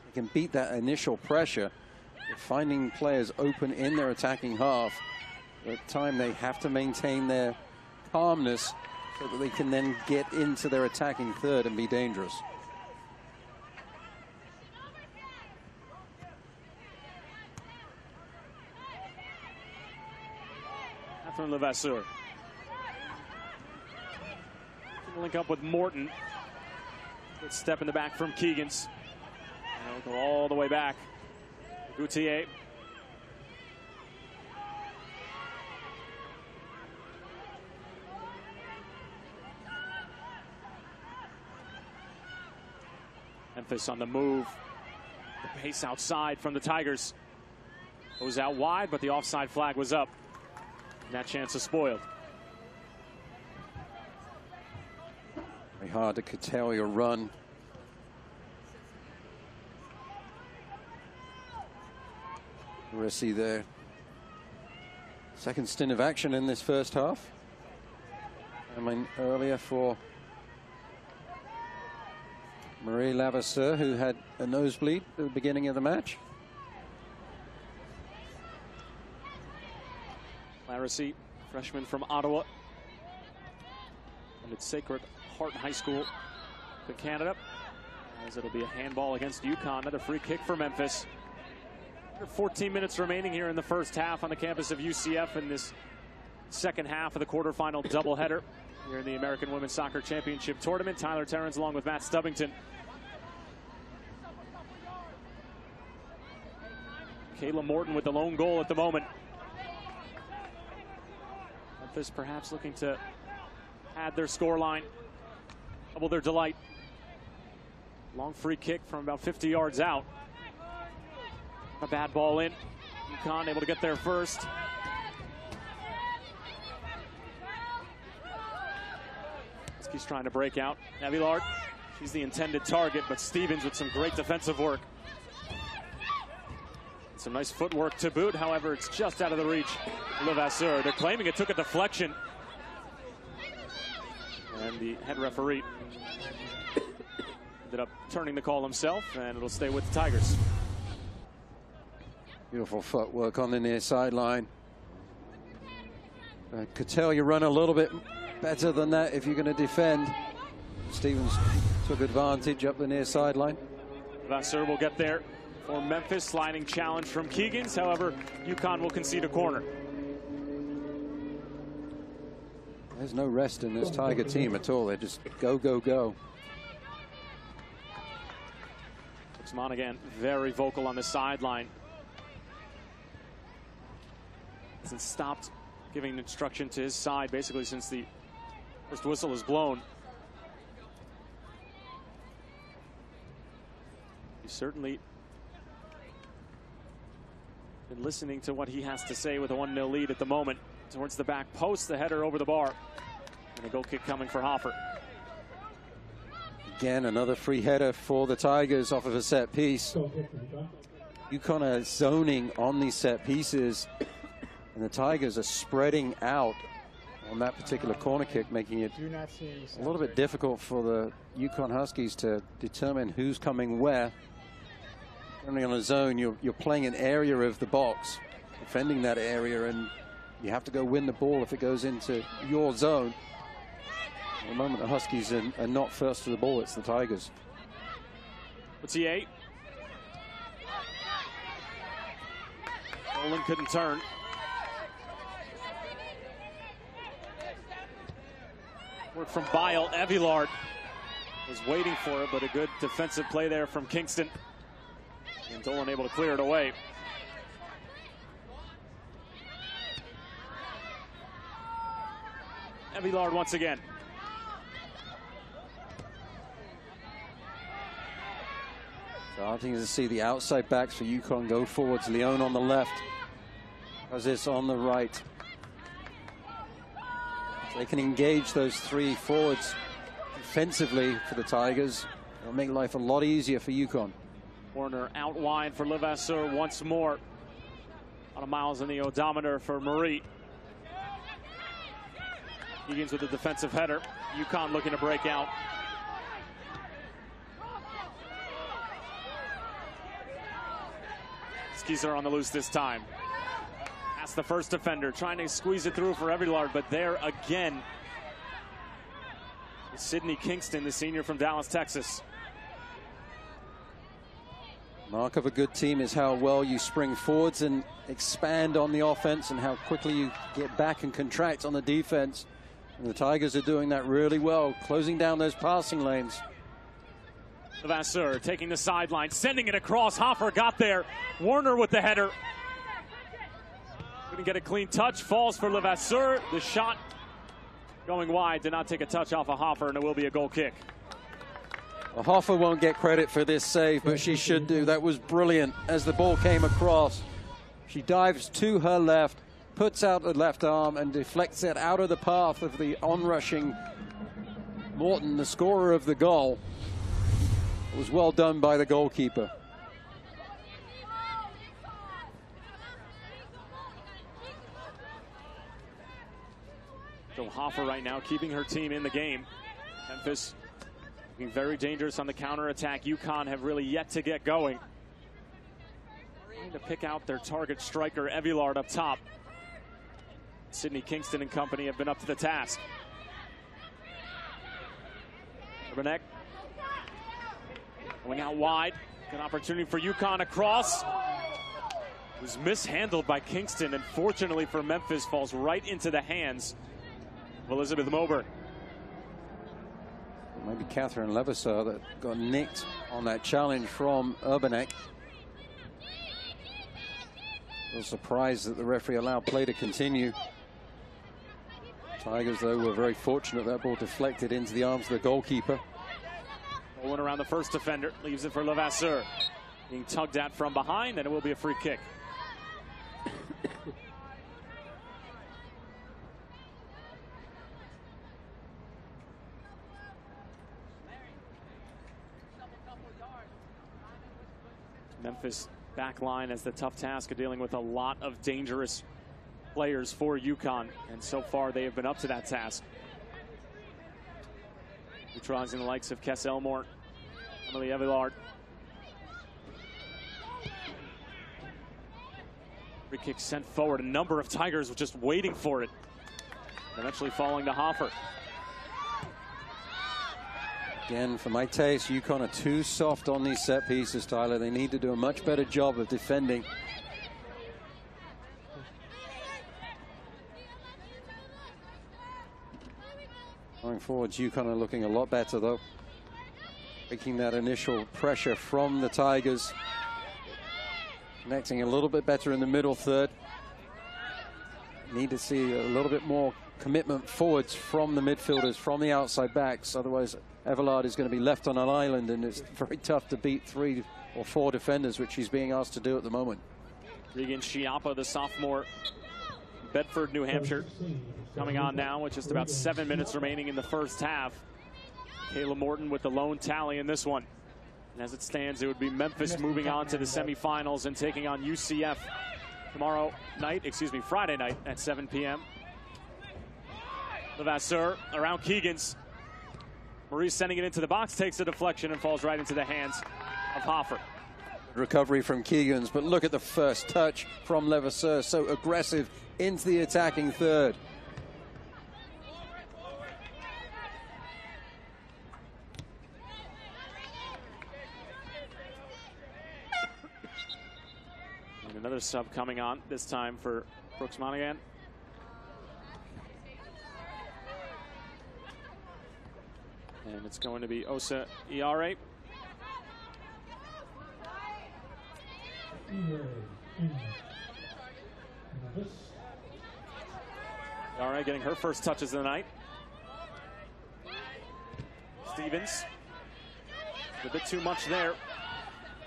they can beat that initial pressure, finding players open in their attacking half. At the time they have to maintain their calmness so that they can then get into their attacking third and be dangerous. Catherine Levasseur. Link up with Morton. Good step in the back from Keegan's. And it'll go all the way back. Gauthier. Memphis on the move. The pace outside from the Tigers. Goes out wide, but the offside flag was up. And that chance is spoiled. Very hard to curtail your run. Rissi there. Second stint of action in this first half. I mean, earlier for Marie Levasseur, who had a nosebleed at the beginning of the match. Larissy, freshman from Ottawa. And it's Sacred Heart High School in Canada. As it'll be a handball against UConn. Another free kick for Memphis. 14 minutes remaining here in the first half on the campus of UCF in this second half of the quarterfinal doubleheader here in the American Women's Soccer Championship Tournament. Tyler Terrence along with Matt Stubbington. Kayla Morton with the lone goal at the moment. Memphis perhaps looking to add their scoreline, double their delight. Long free kick from about 50 yards out. A bad ball in. UConn able to get there first. He's trying to break out. Evillard She's the intended target, but Stevens with some great defensive work. Some nice footwork to boot. However, it's just out of the reach. Levasseur, they're claiming it took a deflection. And the head referee ended up turning the call himself, and it'll stay with the Tigers. Beautiful footwork on the near sideline. Could tell you run a little bit better than that if you're going to defend. Stevens took advantage up the near sideline. Vasseur will get there for Memphis. Sliding challenge from Keegans. However, UConn will concede a corner. There's no rest in this Tiger team at all. They just go, go, go. Monaghan very vocal on the sideline. Hasn't stopped giving instruction to his side basically since the first whistle was blown. He's certainly been listening to what he has to say with a 1-0 lead at the moment. Towards the back post, the header over the bar. And a goal kick coming for Hoffer. Again, another free header for the Tigers off of a set piece. UConn are zoning on these set pieces, and the Tigers are spreading out on that particular corner kick, making it a little bit difficult for the UConn Huskies to determine who's coming where. Only on a zone, you're playing an area of the box, defending that area, and you have to go win the ball if it goes into your zone. At the moment, the Huskies are not first to the ball. It's the Tigers. What's he 8? Nolan couldn't turn. Work from Bile. Evillard was waiting for it, but a good defensive play there from Kingston. And Dolan able to clear it away. Evillard once again. Starting to see the outside backs for UConn go forwards. Leone on the left. This on the right. They can engage those three forwards defensively for the Tigers. It'll make life a lot easier for UConn. Warner out wide for Levasseur once more. A lot of miles in the odometer for Marie. Begins with a defensive header. UConn looking to break out. Huskies are on the loose this time. That's the first defender trying to squeeze it through for Evillard, but there again is Sydney Kingston, the senior from Dallas, Texas. Mark of a good team is how well you spring forwards and expand on the offense, and how quickly you get back and contract on the defense. And the Tigers are doing that really well, closing down those passing lanes. Levasseur taking the sideline, sending it across. Hoffer got there. Warner with the header. Couldn't get a clean touch. Falls for Levasseur. The shot going wide. Did not take a touch off of Hoffer, and it will be a goal kick. Well, Hoffer won't get credit for this save, but she should do. That was brilliant as the ball came across. She dives to her left, puts out the left arm, and deflects it out of the path of the onrushing Morton, the scorer of the goal. It was well done by the goalkeeper. So Hoffer right now keeping her team in the game. Memphis looking very dangerous on the counterattack. UConn have really yet to get going. Trying to pick out their target striker, Evillard, up top. Sydney Kingston and company have been up to the task. Urbanek going out wide. Good opportunity for UConn across. It was mishandled by Kingston, and fortunately for Memphis, falls right into the hands of Elizabeth Moberg. Maybe Catherine Levasseur that got nicked on that challenge from Urbanek. A little surprised that the referee allowed play to continue. Tigers, though, were very fortunate that ball deflected into the arms of the goalkeeper. Rolling around the first defender, leaves it for Levasseur. Being tugged at from behind, and it will be a free kick. Memphis back line has the tough task of dealing with a lot of dangerous players for UConn, and so far they have been up to that task. Neutralizing the likes of Kess Elmore, Emily Evillard. Free kick sent forward. A number of Tigers were just waiting for it. Eventually falling to Hoffer. Again, for my taste, UConn are too soft on these set pieces, Tyler. They need to do a much better job of defending. Going forwards, UConn are looking a lot better, though. Taking that initial pressure from the Tigers. Connecting a little bit better in the middle third. Need to see a little bit more commitment forwards from the midfielders, from the outside backs. Otherwise, Evillard is going to be left on an island, and it's very tough to beat 3 or 4 defenders, which he's being asked to do at the moment. Regan Schiappa, the sophomore, Bedford, New Hampshire, coming on now with just about 7 minutes remaining in the first half. Kayla Morton with the lone tally in this one. And as it stands, it would be Memphis moving on to the semifinals and taking on UCF Friday night at 7 p.m. Levasseur around Keegan's. Marie sending it into the box, takes a deflection and falls right into the hands of Hoffer. Recovery from Keegan's, but look at the first touch from Levasseur, so aggressive into the attacking third. And another sub coming on, this time for Brooks Monaghan. And it's going to be Osa Iare. Iare getting her first touches of the night. Stevens. A bit too much there.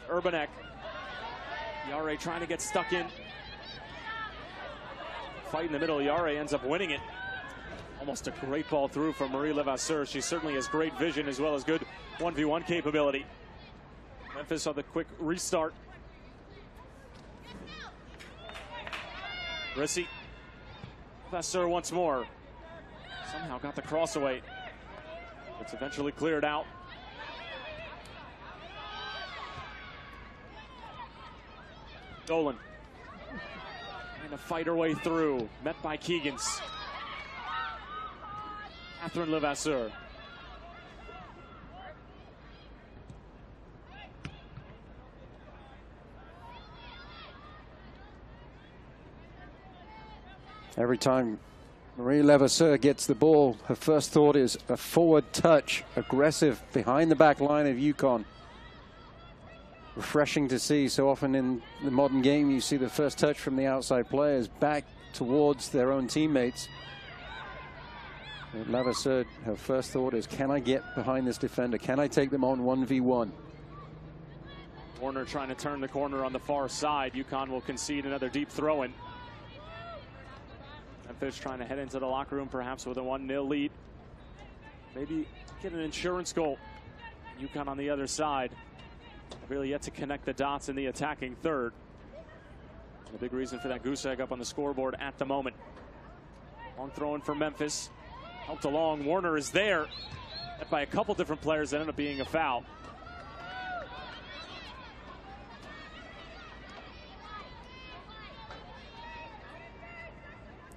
Urbanek. Iare trying to get stuck in. Fight in the middle. Iare ends up winning it. Almost a great ball through from Marie Levasseur. She certainly has great vision as well as good 1v1 capability. Memphis on the quick restart. Rissy. Levasseur once more. Somehow got the cross away. It's eventually cleared out. Dolan trying to fight her way through. Met by Keegan's. Catherine Levasseur. Every time Marie Levasseur gets the ball, her first thought is a forward touch, aggressive behind the back line of UConn. Refreshing to see. So often in the modern game, you see the first touch from the outside players back towards their own teammates. Levasseur, her first thought is, can I get behind this defender? Can I take them on 1v1? Warner trying to turn the corner on the far side. UConn will concede another deep throw-in. Memphis trying to head into the locker room perhaps with a 1-0 lead. Maybe get an insurance goal. UConn on the other side. Really yet to connect the dots in the attacking third. And a big reason for that goose egg up on the scoreboard at the moment. Long throw-in for Memphis. Helped along. Warner is there. Met by a couple different players that ended up being a foul.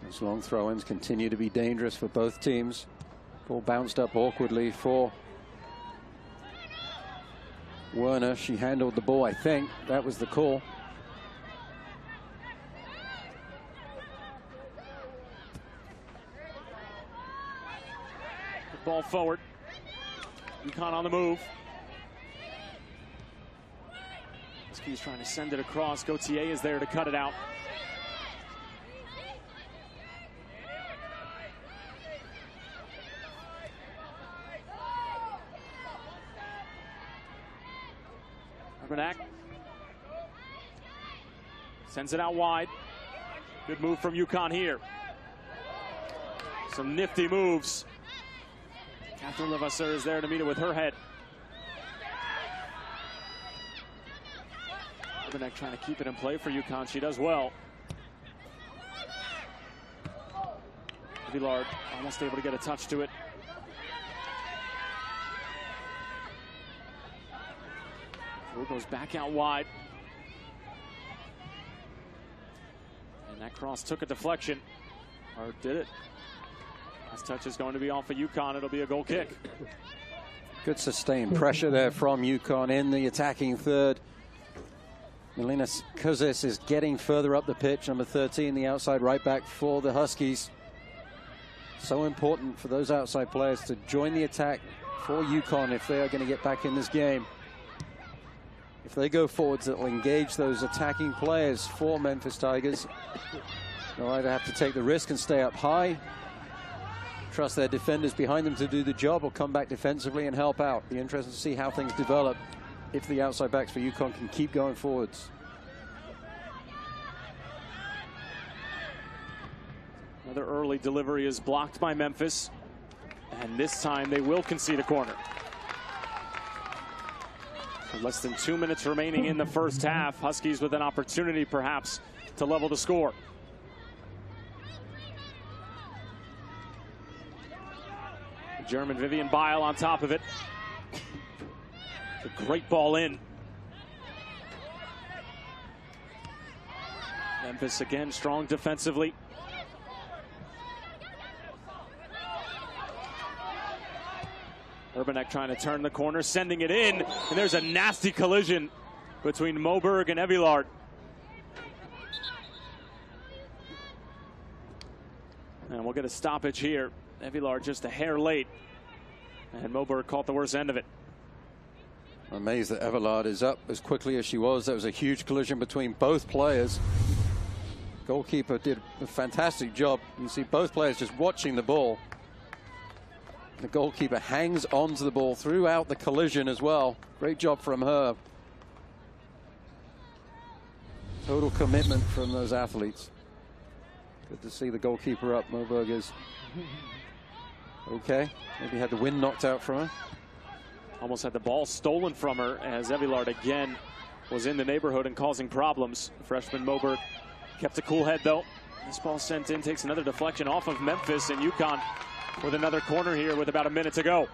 Those long throw-ins continue to be dangerous for both teams. Ball bounced up awkwardly for Werner. She handled the ball, I think. That was the call. Good ball forward. UConn on the move. He's trying to send it across. Gauthier is there to cut it out. Urbanek sends it out wide. Good move from UConn here. Some nifty moves. Catherine Levasseur is there to meet it with her head. Urbanek trying to keep it in play for UConn. She does well. Villard almost able to get a touch to it. Goes back out wide. And that cross took a deflection. Or did it? Last touch is going to be off of UConn. It'll be a goal kick. Good sustained pressure there from UConn in the attacking third. Melina Kozis is getting further up the pitch. Number 13, the outside right back for the Huskies. So important for those outside players to join the attack for UConn if they are going to get back in this game. If they go forwards, it will engage those attacking players for Memphis Tigers. They'll either have to take the risk and stay up high, trust their defenders behind them to do the job, or come back defensively and help out. Be interesting to see how things develop if the outside backs for UConn can keep going forwards. Another early delivery is blocked by Memphis, and this time they will concede a corner. Less than 2 minutes remaining in the first half. Huskies with an opportunity perhaps to level the score. German Vivian Bile on top of it. A great ball in. Memphis again strong defensively. Urbanek trying to turn the corner, sending it in, and there's a nasty collision between Moberg and Evillard. And we'll get a stoppage here. Evillard just a hair late, and Moberg caught the worst end of it. I'm amazed that Evillard is up as quickly as she was. That was a huge collision between both players. Goalkeeper did a fantastic job. You see both players just watching the ball. The goalkeeper hangs onto the ball throughout the collision as well. Great job from her. Total commitment from those athletes. Good to see the goalkeeper up. Moberg is okay. Maybe had the wind knocked out from her. Almost had the ball stolen from her as Evillard again was in the neighborhood and causing problems. Freshman Moberg kept a cool head though. This ball sent in, takes another deflection off of Memphis, and UConn with another corner here with about a minute to go.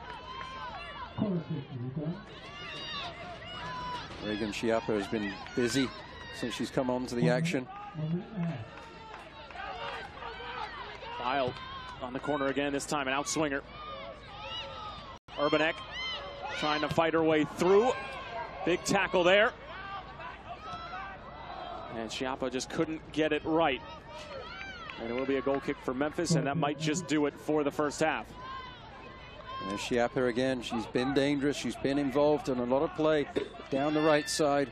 Reagan Schiappa has been busy since she's come on to the action. Bile on the corner again, this time an outswinger. Urbanek trying to fight her way through. Big tackle there. And Schiappa just couldn't get it right. And it will be a goal kick for Memphis, and that might just do it for the first half. There's Schiappa again. She's been dangerous. She's been involved in a lot of play down the right side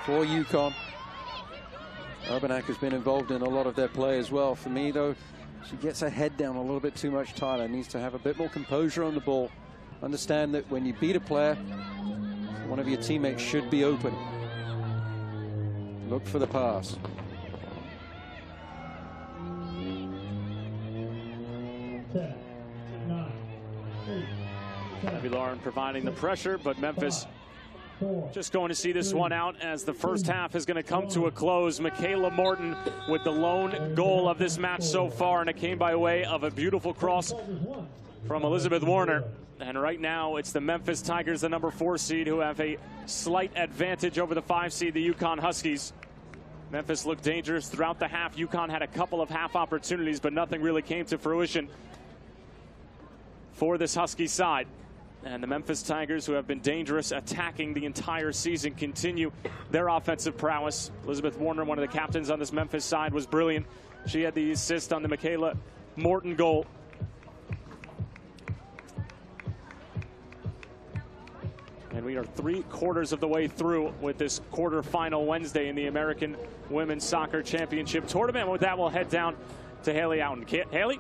for UConn. Urbanek has been involved in a lot of their play as well. For me, though, she gets her head down a little bit too much. Tyler needs to have a bit more composure on the ball. Understand that when you beat a player, one of your teammates should be open. Look for the pass. Evillard providing the pressure, but Memphis just going to see this one out as the first half is going to come to a close. Michaela Morton with the lone goal of this match so far, and it came by way of a beautiful cross from Elizabeth Warner. And right now it's the Memphis Tigers, the number 4 seed, who have a slight advantage over the 5 seed, the UConn Huskies. Memphis looked dangerous throughout the half. UConn had a couple of half opportunities, but nothing really came to fruition for this Husky side. And the Memphis Tigers, who have been dangerous attacking the entire season, continue their offensive prowess. Elizabeth Warner, one of the captains on this Memphis side, was brilliant. She had the assist on the Michaela Morton goal. And we are 3/4 of the way through with this quarterfinal Wednesday in the American Women's Soccer Championship Tournament. And with that, we'll head down to Haley Outen. Haley?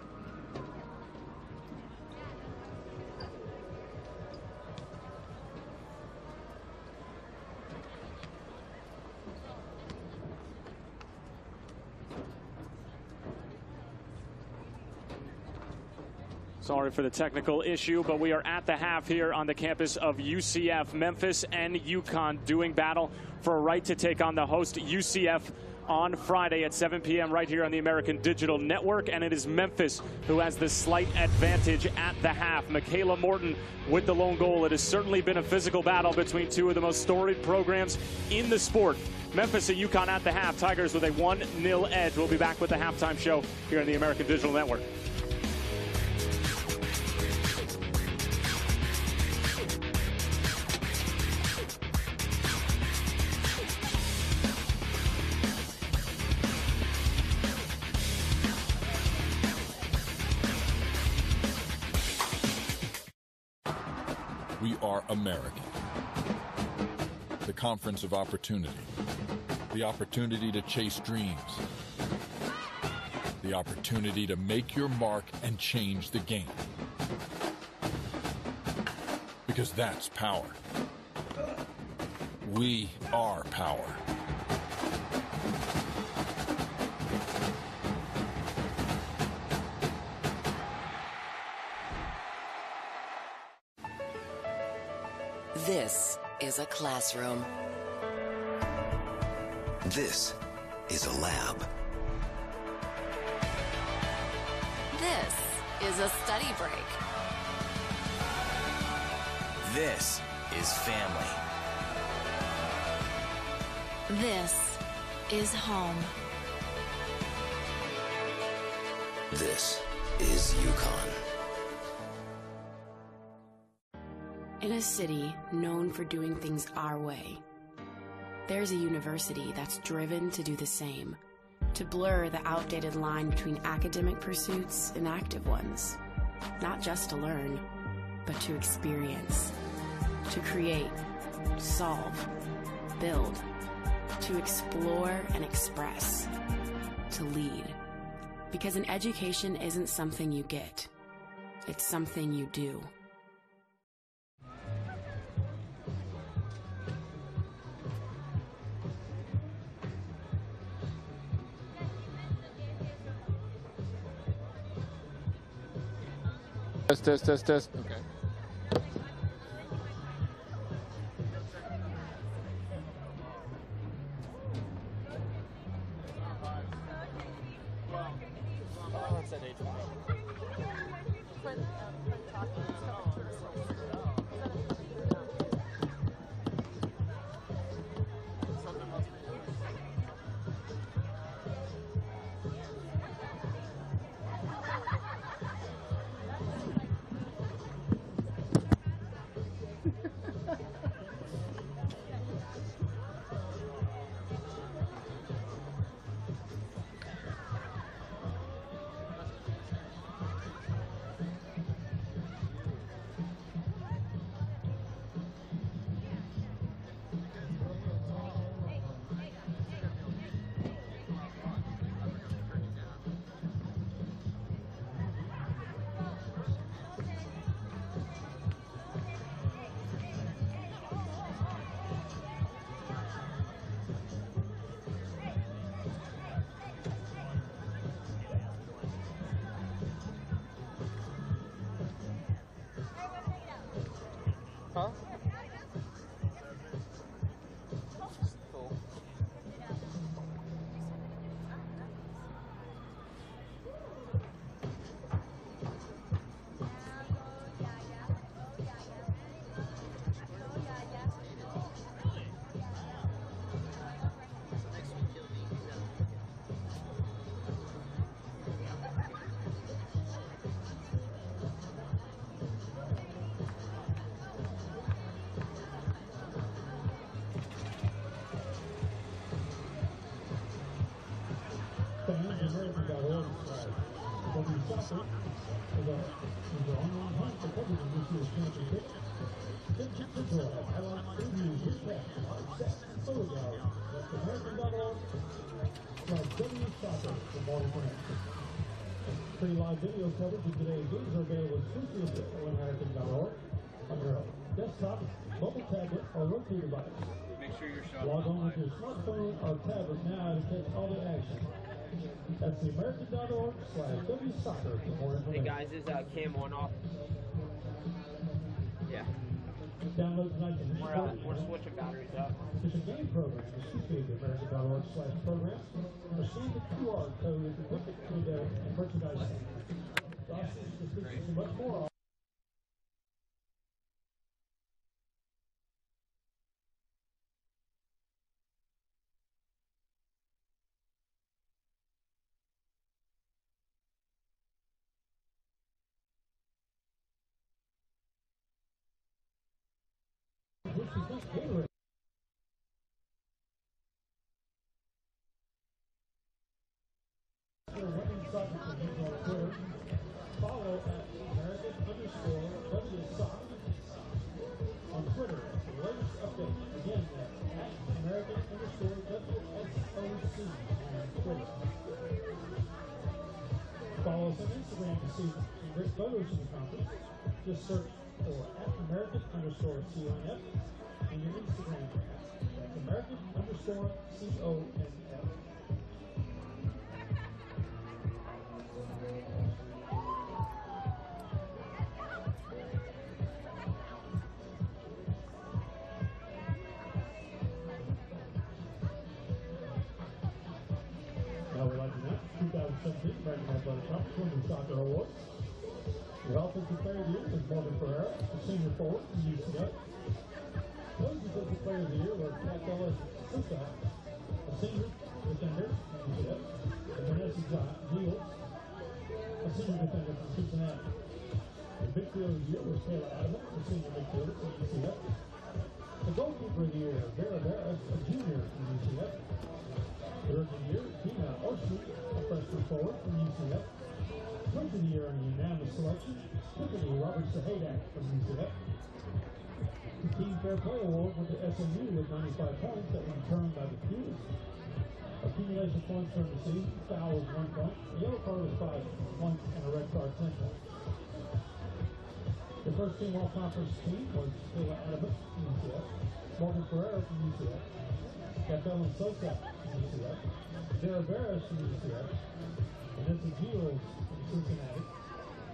Sorry for the technical issue, but we are at the half here on the campus of UCF. Memphis and UConn doing battle for a right to take on the host UCF on Friday at 7 p.m. right here on the American Digital Network. And it is Memphis who has the slight advantage at the half. Michaela Morton with the lone goal. It has certainly been a physical battle between two of the most storied programs in the sport. Memphis and UConn at the half. Tigers with a 1-0 edge. We'll be back with the halftime show here on the American Digital Network. We are American. The conference of opportunity. The opportunity to chase dreams. The opportunity to make your mark and change the game. Because that's power. We are power. This is a classroom. This is a lab. This is a study break. This is family. This is home. This is UConn. In a city known for doing things our way, there's a university that's driven to do the same, to blur the outdated line between academic pursuits and active ones, not just to learn, but to experience, to create, solve, build, to explore and express, to lead. Because an education isn't something you get, it's something you do. Test. Okay. Huh? Cool. Free live video coverage of today's games are available exclusively at American.org on your desktop, mobile tablet, or Roku device. Make sure you're shot. Log on with your smartphone or tablet now to catch all the action. That's the American.org/WSoccer for more information. Hey guys, is Cam on off? Yeah. Download tonight's We're switching batteries up. It's a game program. It's the American.org/program. Receive the QR code if you put it to the merchandise center. This is much more. Follow at American_WSOC on Twitter. The latest update. Again, at American_WSOC on Twitter. Follow us on Instagram to see great photos of the conference. Just search for at American_CONF in your Instagram account. That's American_CONF. Now we'd like to announce 2017 American Athletic Conference Women's Soccer Awards. Your offensive player of the year is Morgan Ferreira, a senior forward from UCF. Those defensive players of the year were Kat Susa, a senior defender from UCF, and Vanessa Neal, a senior defender from Cincinnati. The midfielder of the year was Taylor Adams, a senior midfielder from UCF. The goalkeeper of the year, Vera Barras, a junior from UCF. The rookie of the year, Tina Oshie, a freshman forward from UCF. Coach of the year on a unanimous selection, Tiffany Robert Sahadak from UCF. The Team Fair Play Award went to SMU with 95 points that were determined by the Qs. Accumulation points during the season, foul was 1 point, a yellow card was 5 points, and a red card 10 points. The first team all-conference team was Taylor Adams from UCF, Morgan Ferreira from UCF, Kathleen Sosa from UCF, Vera Barras from UCF, Vanessa Giles from Cincinnati,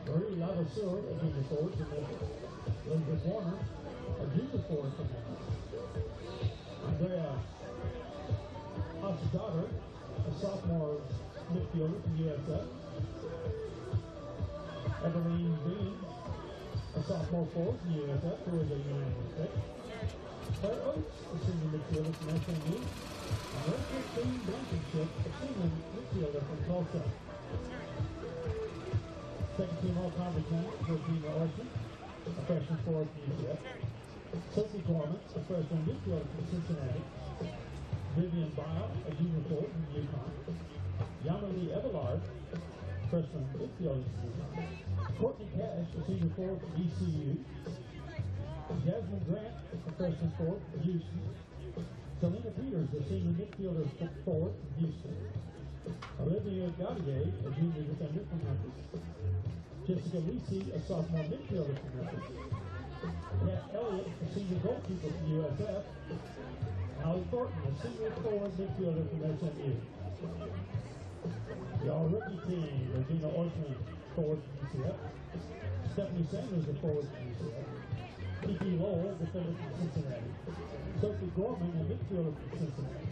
Marie Lavasseur, a junior forward from Memphis, Elizabeth Warner, a junior forward from Memphis, Andrea Hofstadter, a sophomore midfielder from USF, Evelyn Bean, a sophomore forward from USF, who is a unanimous pick, Claire Oates, a senior midfielder from SMU, and Christine Blankenship, a senior midfielder from Tulsa. Second team all-conference champion was Gina Orson, a freshman forward from UCF. Sophie Gorman, a freshman midfielder from Cincinnati. Vivian Baum, a junior forward from UConn. Yamali Everard, freshman midfielder from UConn. Courtney Cash, a senior forward from ECU. Jasmine Grant, a freshman forward from Houston. Selena Peters, a senior midfielder forward from Houston. Olivia Gaudier, a junior defender from Memphis. Jessica Lisi, a sophomore midfielder from Memphis. Kat Elliott, a senior goalkeeper from USF. Allie Thornton, a senior forward midfielder from SMU. The all-rookie team, Regina Orson, forward from UCF. Stephanie Sanders, a forward from UCF. Kiki Lowell, defender from Cincinnati. Sophie Gorman, a midfielder from Cincinnati.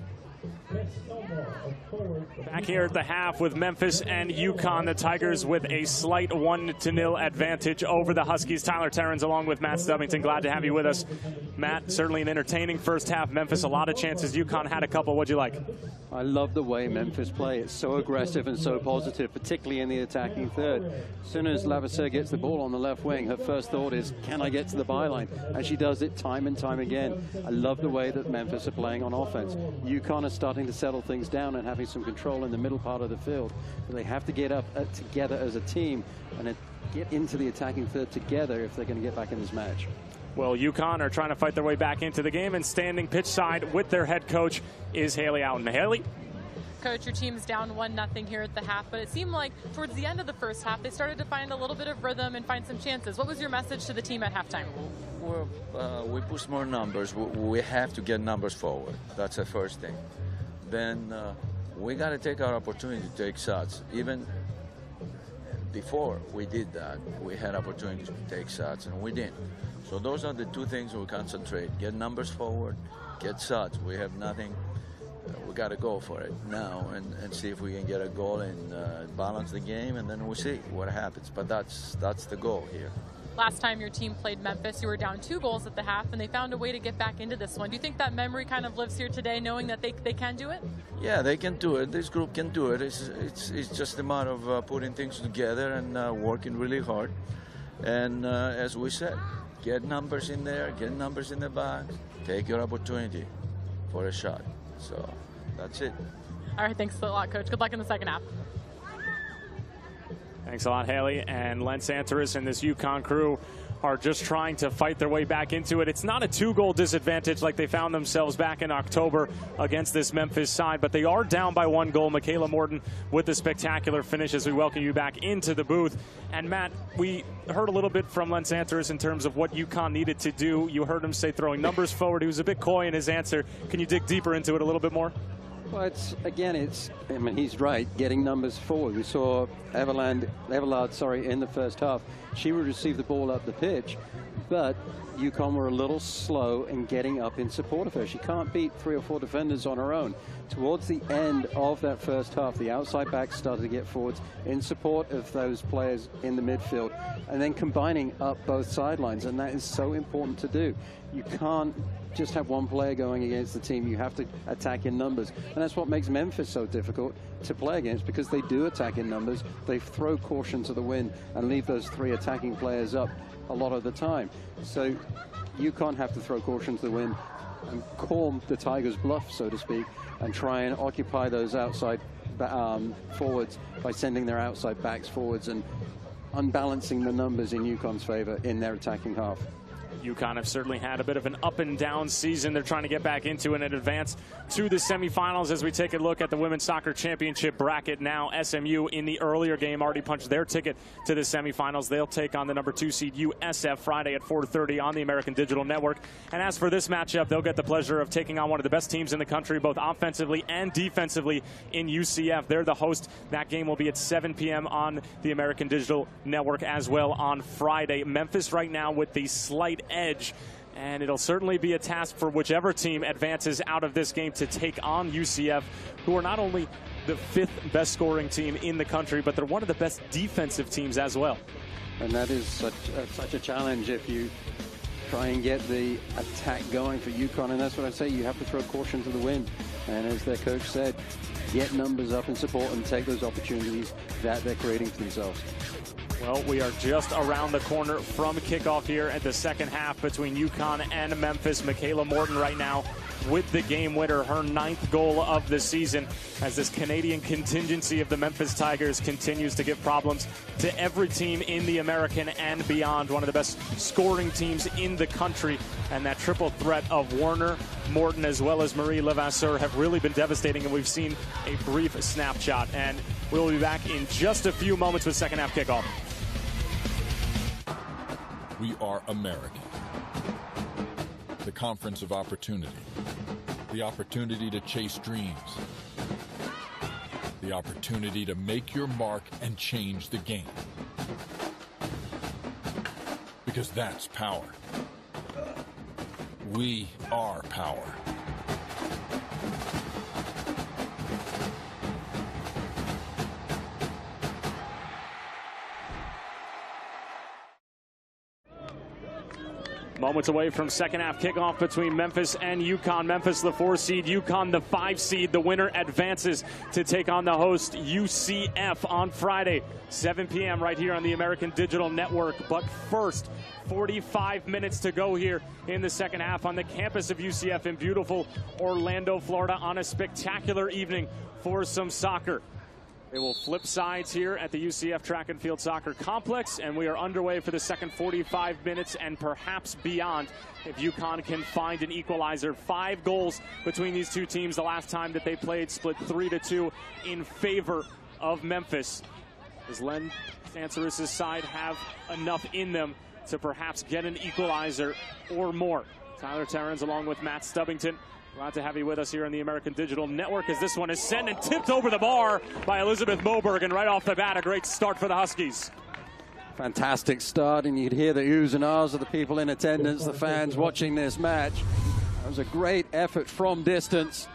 Back here at the half with Memphis and UConn, the Tigers with a slight 1-0 advantage over the Huskies. Tyler Terrens along with Matt Stubbington. Glad to have you with us. Matt, certainly an entertaining first half. Memphis, a lot of chances. UConn had a couple. What'd you like? I love the way Memphis play. It's so aggressive and so positive, particularly in the attacking third. As soon as Lavasseur gets the ball on the left wing, her first thought is, can I get to the byline? And she does it time and time again. I love the way that Memphis are playing on offense. UConn is starting to settle things down and having some control in the middle part of the field. But they have to get up together as a team and get into the attacking third together if they're going to get back in this match. Well, UConn are trying to fight their way back into the game, and standing pitch side with their head coach is Haley Outen. Haley? Coach, your team's down 1-0 here at the half, but it seemed like towards the end of the first half, they started to find a little bit of rhythm and find some chances. What was your message to the team at halftime? Well, we push more numbers. We have to get numbers forward. That's the first thing. Then we got to take our opportunity to take shots. Even before we did that, we had opportunities to take shots, and we didn't. So those are the two things we concentrate: get numbers forward, get shots. We have nothing. We got to go for it now and see if we can get a goal and balance the game, and then we'll see what happens. But that's the goal here. Last time your team played Memphis, you were down 2 goals at the half, and they found a way to get back into this one. Do you think that memory kind of lives here today, knowing that they can do it? Yeah, they can do it. This group can do it. It's just a matter of putting things together and working really hard. And as we said, get numbers in there, get numbers in the back, take your opportunity for a shot. So that's it. All right, thanks a lot, Coach. Good luck in the second half. Thanks a lot, Haley. And Len Santeris and this UConn crew are just trying to fight their way back into it. It's not a 2-goal disadvantage like they found themselves back in October against this Memphis side, but they are down by 1 goal. Michaela Morton with the spectacular finish as we welcome you back into the booth. And Matt, we heard a little bit from Len Santeris in terms of what UConn needed to do. You heard him say throwing numbers forward. He was a bit coy in his answer. Can you dig deeper into it a little bit more? Well, I mean, he's right, getting numbers forward. We saw Everlard, in the first half. She would receive the ball up the pitch, but UConn were a little slow in getting up in support of her. She can't beat 3 or 4 defenders on her own. Towards the end of that first half, the outside backs started to get forwards in support of those players in the midfield, and then combining up both sidelines, and that is so important to do. You can't just have one player going against the team. You have to attack in numbers, and that's what makes Memphis so difficult to play against, because they do attack in numbers. They throw caution to the wind and leave those 3 attacking players up a lot of the time. So UConn have to throw caution to the wind and call the Tigers' bluff, so to speak, and try and occupy those outside forwards by sending their outside backs forwards and unbalancing the numbers in UConn's favor in their attacking half. UConn have certainly had a bit of an up and down season. They're trying to get back into it and advance to the semifinals as we take a look at the Women's Soccer Championship bracket now. SMU in the earlier game already punched their ticket to the semifinals. They'll take on the number 2 seed USF Friday at 4:30 on the American Digital Network. And as for this matchup, they'll get the pleasure of taking on one of the best teams in the country, both offensively and defensively, in UCF. They're the host. That game will be at 7 p.m. on the American Digital Network as well on Friday. Memphis right now with the slight edge, and it'll certainly be a task for whichever team advances out of this game to take on UCF, who are not only the 5th best scoring team in the country, but they're one of the best defensive teams as well. And that is such a challenge if you try and get the attack going for UConn, and that's what I say, you have to throw caution to the wind, and as their coach said, get numbers up in support and take those opportunities that they're creating for themselves. Well, we are just around the corner from kickoff here at the second half between UConn and Memphis. Michaela Morton right now with the game winner, her 9th goal of the season, as this Canadian contingency of the Memphis Tigers continues to give problems to every team in the American and beyond. One of the best scoring teams in the country, and that triple threat of Warner, Morton, as well as Marie Levasseur have really been devastating, and we've seen a brief snapshot. And we'll be back in just a few moments with second half kickoff. We are American. The conference of opportunity. The opportunity to chase dreams. The opportunity to make your mark and change the game. Because that's power. We are power. Moments away from second half kickoff between Memphis and UConn. Memphis the 4 seed, UConn the 5 seed. The winner advances to take on the host UCF on Friday, 7 p.m. right here on the American Digital Network. But first, 45 minutes to go here in the second half on the campus of UCF in beautiful Orlando, Florida, on a spectacular evening for some soccer. They will flip sides here at the UCF Track and Field Soccer Complex, and we are underway for the second 45 minutes and perhaps beyond if UConn can find an equalizer. 5 goals between these two teams the last time that they played, split 3-2 in favor of Memphis. Does Len Santeris' side have enough in them to perhaps get an equalizer or more? Tyler Terrans along with Matt Stubbington Glad to have you with us here on the American Digital Network as this one is sent and tipped over the bar by Elizabeth Moberg, and right off the bat, a great start for the Huskies. Fantastic start, and you'd hear the oohs and ahs of the people in attendance, the fans watching this match. That was a great effort from distance.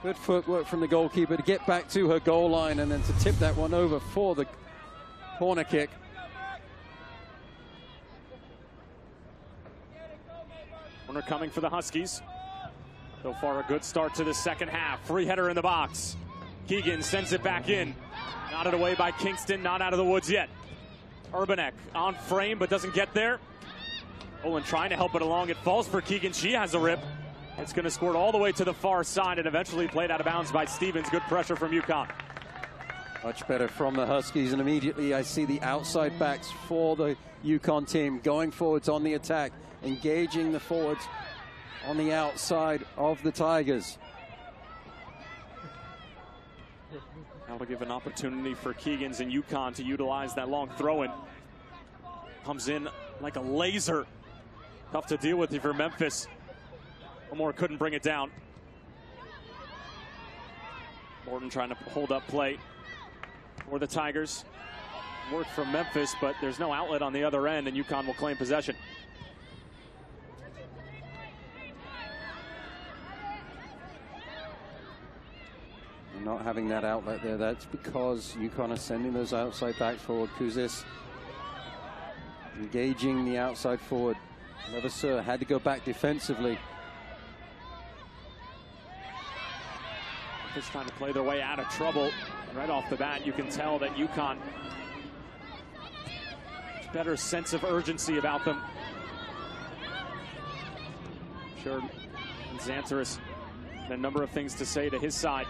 Good footwork from the goalkeeper to get back to her goal line and then to tip that one over for the corner kick. Corner coming for the Huskies. So far, a good start to the second half. Free header in the box. Keegan sends it back in. Knotted away by Kingston, not out of the woods yet. Urbanek on frame, but doesn't get there. Olin trying to help it along. It falls for Keegan. She has a rip. It's going to squirt all the way to the far side and eventually played out of bounds by Stevens. Good pressure from UConn. Much better from the Huskies, and immediately I see the outside backs for the UConn team going forwards on the attack, engaging the forwards on the outside of the Tigers. Now to give an opportunity for Keegans and UConn to utilize that long throw-in. Comes in like a laser. Tough to deal with if you're Memphis. Elmore couldn't bring it down. Morton trying to hold up play for the Tigers. Work from Memphis, but there's no outlet on the other end, and UConn will claim possession. Not having that outlet there, that's because UConn is sending those outside backs forward. Kuzis engaging the outside forward. Levasseur had to go back defensively. Just trying to play their way out of trouble. Right off the bat, you can tell that UConn, much better sense of urgency about them. I'm sure Xantaris had a number of things to say to his side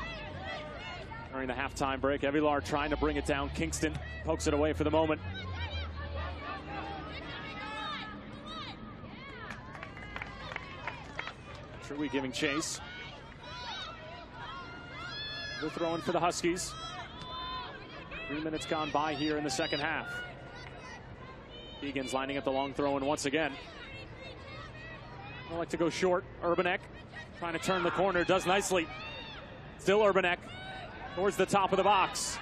during the halftime break. Evilar trying to bring it down. Kingston pokes it away for the moment. Truey giving chase. They're throwing for the Huskies. 3 minutes gone by here in the second half. Egan's lining up the long throw, and once again, I like to go short. Urbanek trying to turn the corner, does nicely. Still Urbanek towards the top of the box.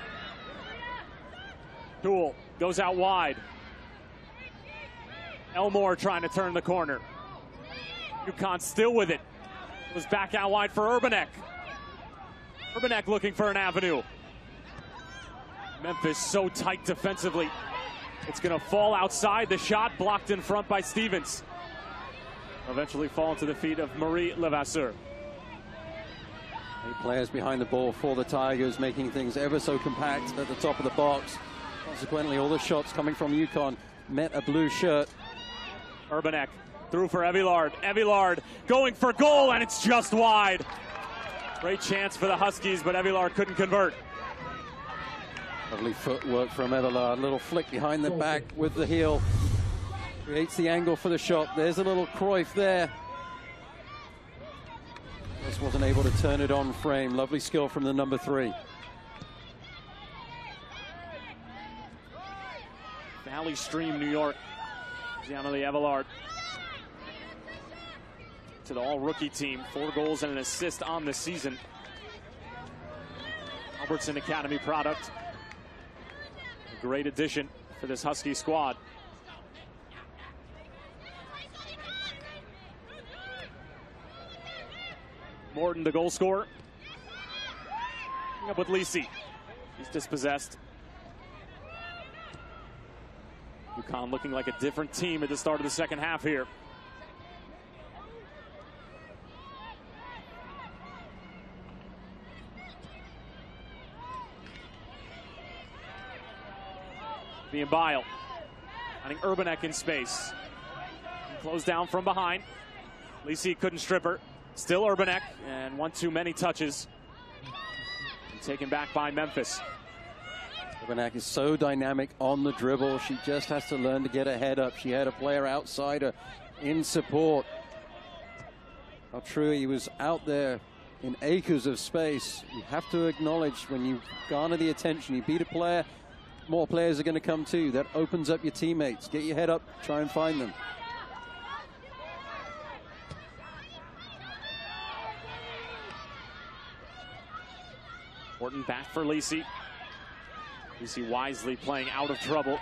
Toole goes out wide. Elmore trying to turn the corner. UConn still with it. Was back out wide for Urbanek. Urbanek looking for an avenue. Memphis so tight defensively. It's going to fall outside. The shot blocked in front by Stevens. Eventually fall to the feet of Marie Levasseur. 8 players behind the ball for the Tigers, making things ever so compact at the top of the box. Consequently, all the shots coming from UConn met a blue shirt. Urbanek through for Evilard. Evilard going for goal, and it's just wide. Great chance for the Huskies, but Evilard couldn't convert. Lovely footwork from Evilard. Little flick behind the back with the heel. Creates the angle for the shot. There's a little Cruyff there. Just wasn't able to turn it on frame. Lovely skill from the number 3. Valley Stream, New York. Gianna Evilard to the all-rookie team. 4 goals and an assist on the season. Albertson Academy product. A great addition for this Husky squad. Morton, the goal scorer. Up with Lisi. He's dispossessed. UConn looking like a different team at the start of the second half here. Being Bile. Finding Urbanek in space. Closed down from behind. Lisi couldn't strip her. Still Urbanek, and one too many touches. And taken back by Memphis. Urbanek is so dynamic on the dribble. She just has to learn to get her head up. She had a player outside her in support. Truey was out there in acres of space. You have to acknowledge when you garner the attention, you beat a player, more players are going to come too. That opens up your teammates. Get your head up, try and find them. Morton back for Lisi. Lisi wisely playing out of trouble.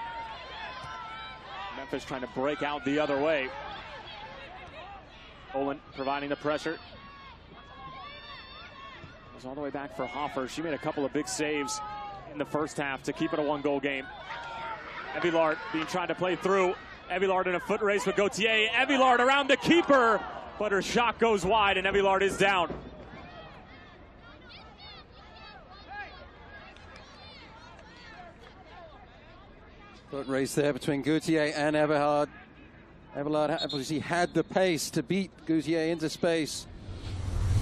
Memphis trying to break out the other way. Olin providing the pressure. Goes all the way back for Hoffer. She made a couple of big saves in the first half to keep it a one-goal game. Evillard being tried to play through. Evillard in a foot race with Gauthier. Evillard around the keeper, but her shot goes wide and Evillard is down. Foot race there between Gauthier and Everhard. Everhard obviously had the pace to beat Gauthier into space.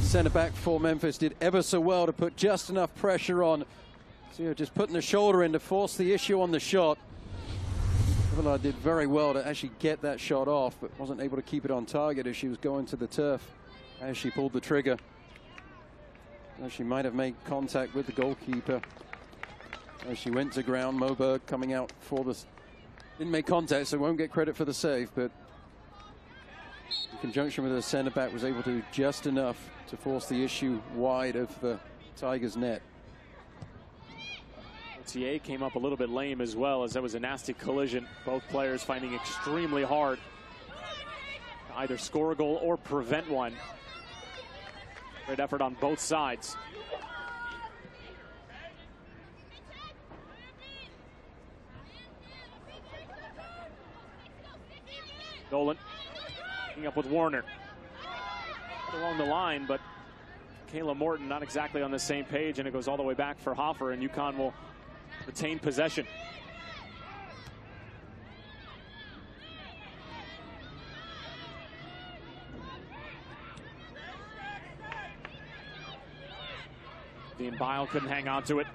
Center back for Memphis did ever so well to put just enough pressure on. So just putting the shoulder in to force the issue on the shot. Everhard did very well to actually get that shot off, but wasn't able to keep it on target as she was going to the turf as she pulled the trigger. As she might have made contact with the goalkeeper. As she went to ground, Moberg coming out for this. Didn't make contact, so won't get credit for the save, but in conjunction with the center back was able to do just enough to force the issue wide of the Tigers' net. TA came up a little bit lame as well, as that was a nasty collision. Both players finding extremely hard to either score a goal or prevent one. Great effort on both sides. Dolan picking up with Warner. Along the line, but Kayla Morton not exactly on the same page, and it goes all the way back for Hoffer, and UConn will retain possession. Dean Bile couldn't hang on to it.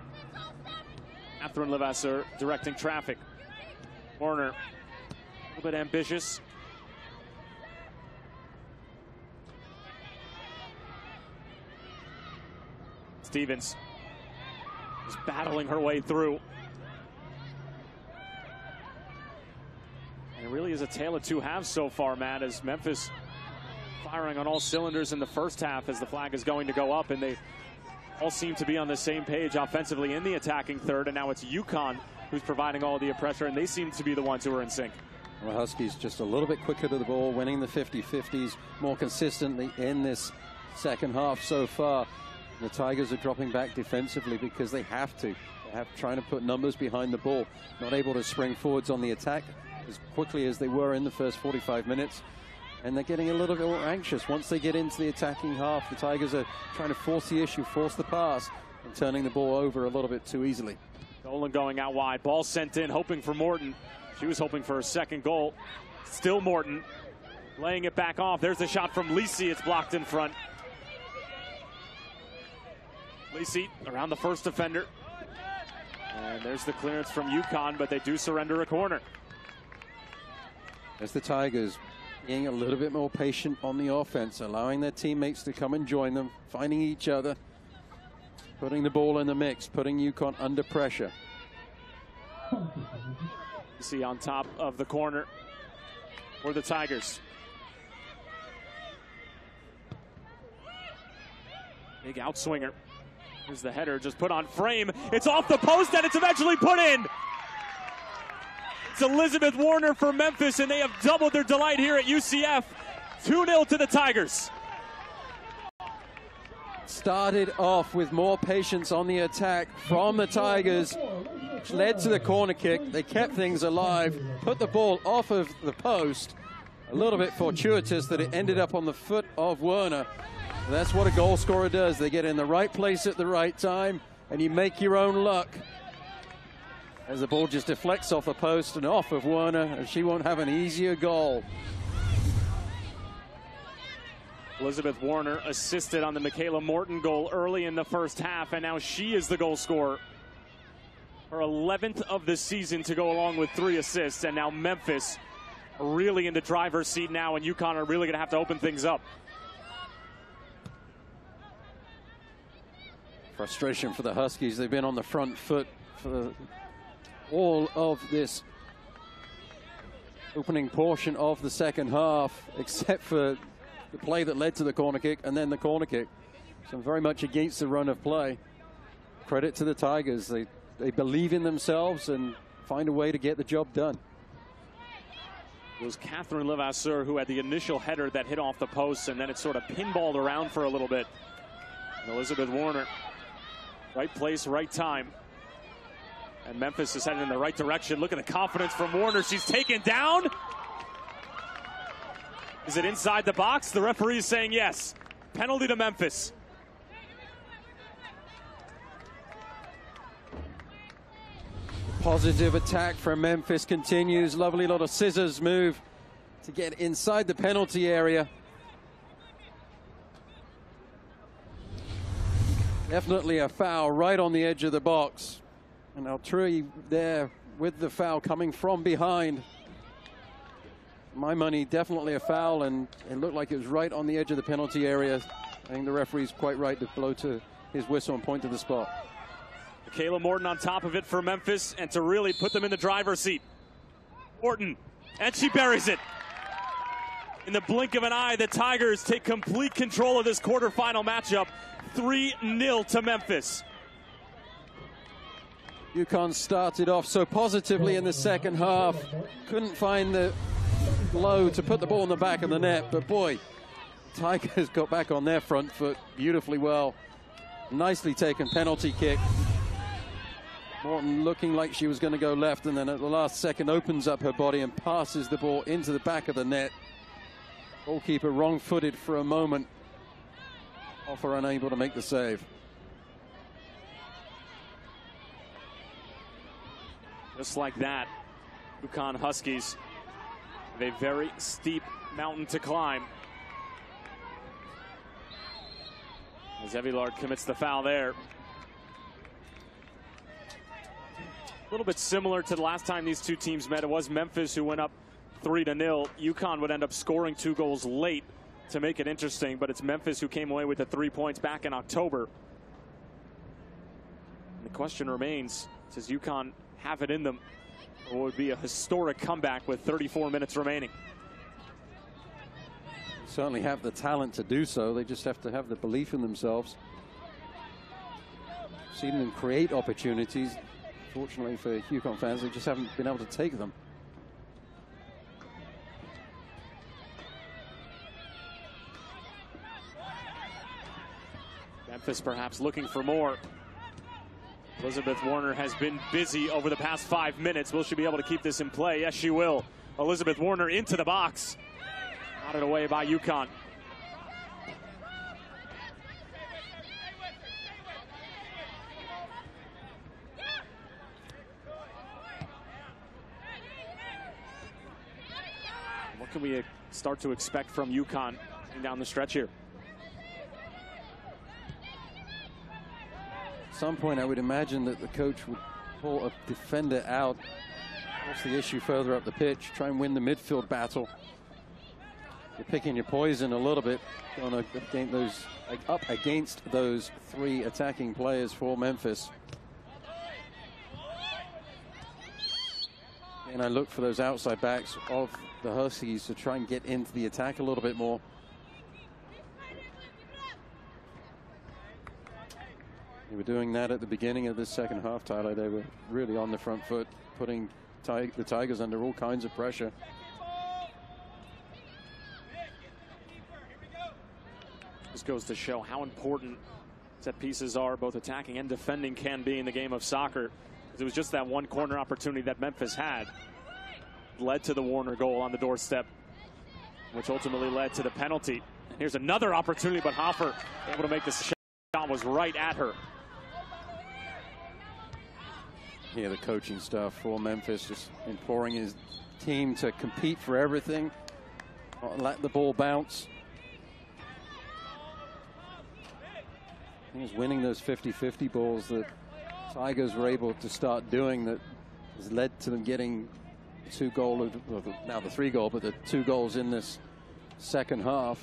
Catherine Levasseur directing traffic. Warner, a little bit ambitious. Stevens is battling her way through. And it really is a tale of two halves so far, Matt, as Memphis firing on all cylinders in the first half as the flag is going to go up, and they all seem to be on the same page offensively in the attacking third, and now it's UConn who's providing all the pressure, and they seem to be the ones who are in sync. Well, Huskies just a little bit quicker to the ball, winning the 50-50s more consistently in this second half so far. The Tigers are dropping back defensively because they have to. Trying to put numbers behind the ball, not able to spring forwards on the attack as quickly as they were in the first 45 minutes. And they're getting a little bit more anxious once they get into the attacking half. The Tigers are trying to force the issue, force the pass, and turning the ball over a little bit too easily. Dolan going out wide, ball sent in, hoping for Morton. She was hoping for a second goal. Still Morton, laying it back off. There's a shot from Lisi, it's blocked in front. Lisi around the first defender. And there's the clearance from UConn, but they do surrender a corner. As the Tigers being a little bit more patient on the offense, allowing their teammates to come and join them, finding each other, putting the ball in the mix, putting UConn under pressure. See on top of the corner for the Tigers. Big outswinger. Here's the header, just put on frame. It's off the post and it's eventually put in. It's Elizabeth Warner for Memphis, and they have doubled their delight here at UCF. 2-0 to the Tigers. Started off with more patience on the attack from the Tigers, which led to the corner kick. They kept things alive, put the ball off of the post. A little bit fortuitous that it ended up on the foot of Werner. That's what a goal scorer does. They get in the right place at the right time, and you make your own luck. As the ball just deflects off the post and off of Werner, and she won't have an easier goal. Elizabeth Warner assisted on the Michaela Morton goal early in the first half, and now she is the goal scorer. Her 11th of the season to go along with 3 assists, and now Memphis are really in the driver's seat now, and UConn are really going to have to open things up. Frustration for the Huskies. They've been on the front foot for all of this opening portion of the second half, except for the play that led to the corner kick and then the corner kick. So very much against the run of play. credit to the Tigers. They believe in themselves and find a way to get the job done. It was Catherine Levasseur who had the initial header that hit off the post, and then it sort of pinballed around for a little bit. And Elizabeth Warner, right place, right time. And Memphis is heading in the right direction. Look at the confidence from Warner. She's taken down. Is it inside the box? The referee is saying yes. Penalty to Memphis. Positive attack from Memphis continues. Lovely little scissors move to get inside the penalty area. Definitely a foul right on the edge of the box. And Altrui there with the foul coming from behind. My money, definitely a foul, and it looked like it was right on the edge of the penalty area. I think the referee's quite right to blow to his whistle and point to the spot. Kayla Morton on top of it for Memphis, and to really put them in the driver's seat. Morton, and she buries it. In the blink of an eye, the Tigers take complete control of this quarterfinal matchup. 3-0 to Memphis. UConn started off so positively in the second half. Couldn't find the blow to put the ball in the back of the net, but boy, Tigers got back on their front foot beautifully well. Nicely taken penalty kick. Morton looking like she was going to go left, and then at the last second opens up her body and passes the ball into the back of the net. Goalkeeper wrong-footed for a moment. Offer unable to make the save. Just like that, UConn Huskies have a very steep mountain to climb. As Evillard commits the foul there. A little bit similar to the last time these two teams met. It was Memphis who went up 3-0. UConn would end up scoring 2 goals late to make it interesting, but it's Memphis who came away with the 3 points back in October. And the question remains, does UConn have it in them, or would be a historic comeback with 34 minutes remaining? Certainly have the talent to do so. They just have to have the belief in themselves. Seen them create opportunities. Fortunately for UConn fans, they just haven't been able to take them. Memphis perhaps looking for more. Elizabeth Warner has been busy over the past 5 minutes. Will she be able to keep this in play? Yes, she will. Elizabeth Warner into the box. Nodded away by UConn. What can we start to expect from UConn down the stretch here? At some point, I would imagine that the coach would pull a defender out, force the issue further up the pitch, try and win the midfield battle. You're picking your poison a little bit up against those 3 attacking players for Memphis. And I look for those outside backs of the Huskies to try and get into the attack a little bit more. They were doing that at the beginning of this second half, Tyler. They were really on the front foot, putting the Tigers under all kinds of pressure. This goes to show how important set pieces are, both attacking and defending can be in the game of soccer. It was just that one corner opportunity that Memphis had led to the Warner goal on the doorstep, which ultimately led to the penalty. And here's another opportunity, but Hoffer able to make the shot, was right at her. Here, the coaching staff for Memphis just imploring his team to compete for everything, not let the ball bounce. He's winning those 50-50 balls that Tigers were able to start doing, that has led to them getting 2 goals, well, now the 3 goal, but the 2 goals in this second half.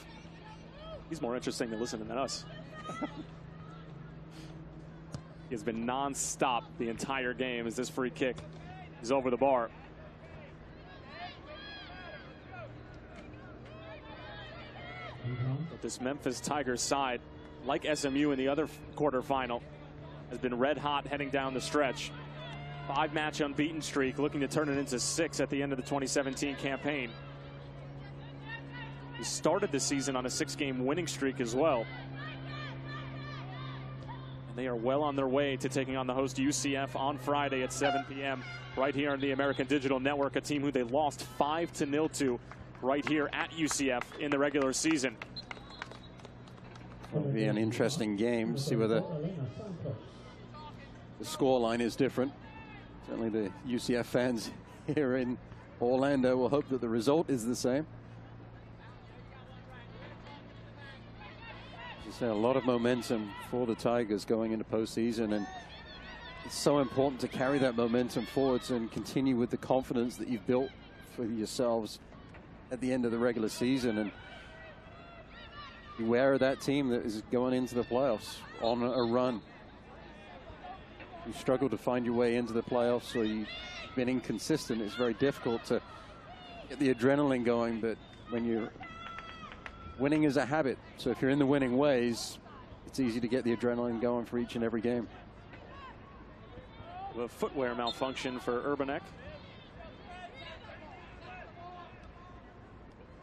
He's more interesting to listen than us. He has been non-stop the entire game as this free kick is over the bar. But this Memphis Tigers side, like SMU in the other quarterfinal, has been red hot heading down the stretch. 5-match unbeaten streak, looking to turn it into 6 at the end of the 2017 campaign. He started the season on a 6-game winning streak as well. And they are well on their way to taking on the host UCF on Friday at 7 p.m. right here on the American Digital Network, a team who they lost 5-0 to right here at UCF in the regular season. It'll be an interesting game. See whether the scoreline is different. Certainly the UCF fans here in Orlando will hope that the result is the same. As you say, a lot of momentum for the Tigers going into postseason, and it's so important to carry that momentum forwards and continue with the confidence that you've built for yourselves at the end of the regular season. And beware of that team that is going into the playoffs on a run. You struggle to find your way into the playoffs, or you've been inconsistent. It's very difficult to get the adrenaline going, but when you're winning is a habit. So if you're in the winning ways, it's easy to get the adrenaline going for each and every game. A footwear malfunction for Urbanek.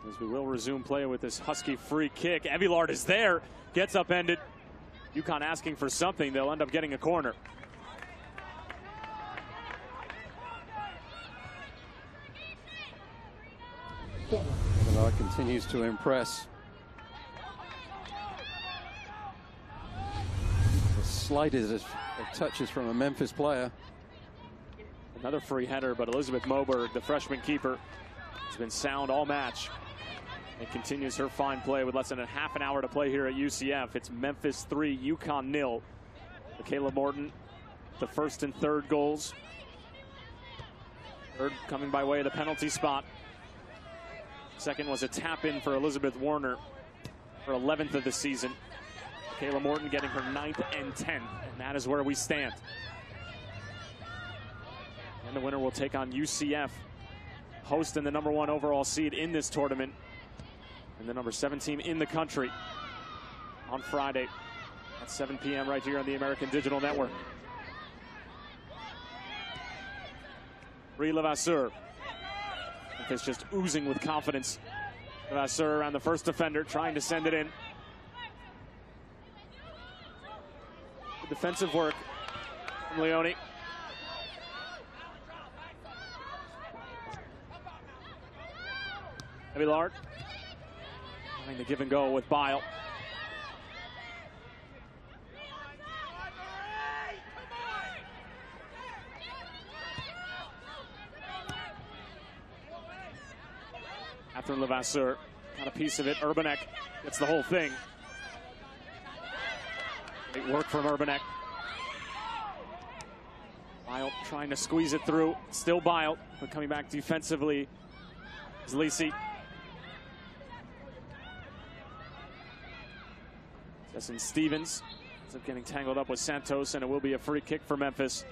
As we will resume play with this Husky free kick. Evillard is there, gets upended. UConn asking for something. They'll end up getting a corner. Evillard continues to impress. The slightest of touches from a Memphis player. Another free header, but Elizabeth Moberg, the freshman keeper, has been sound all match and continues her fine play with less than half an hour to play here at UCF. It's Memphis 3, UConn 0. Michaela Morton, the first and third goals. Third coming by way of the penalty spot. Second was a tap-in for Elizabeth Warner, her 11th of the season. Michaela Morton getting her 9th and 10th, and that is where we stand. And the winner will take on UCF, hosting the #1 overall seed in this tournament, and the #7 team in the country on Friday at 7 p.m. right here on the American Digital Network. Brie Levasseur. Memphis just oozing with confidence. Levasseur around the first defender, trying to send it in. The defensive work from Leone. Evillard trying to give and go with Bile. Catherine Levasseur got a piece of it. Urbanek gets the whole thing. Great work from Urbanek. Bile trying to squeeze it through. Still Bile, but coming back defensively is Lisi. Justin Stevens ends up getting tangled up with Santos, and it will be a free kick for Memphis.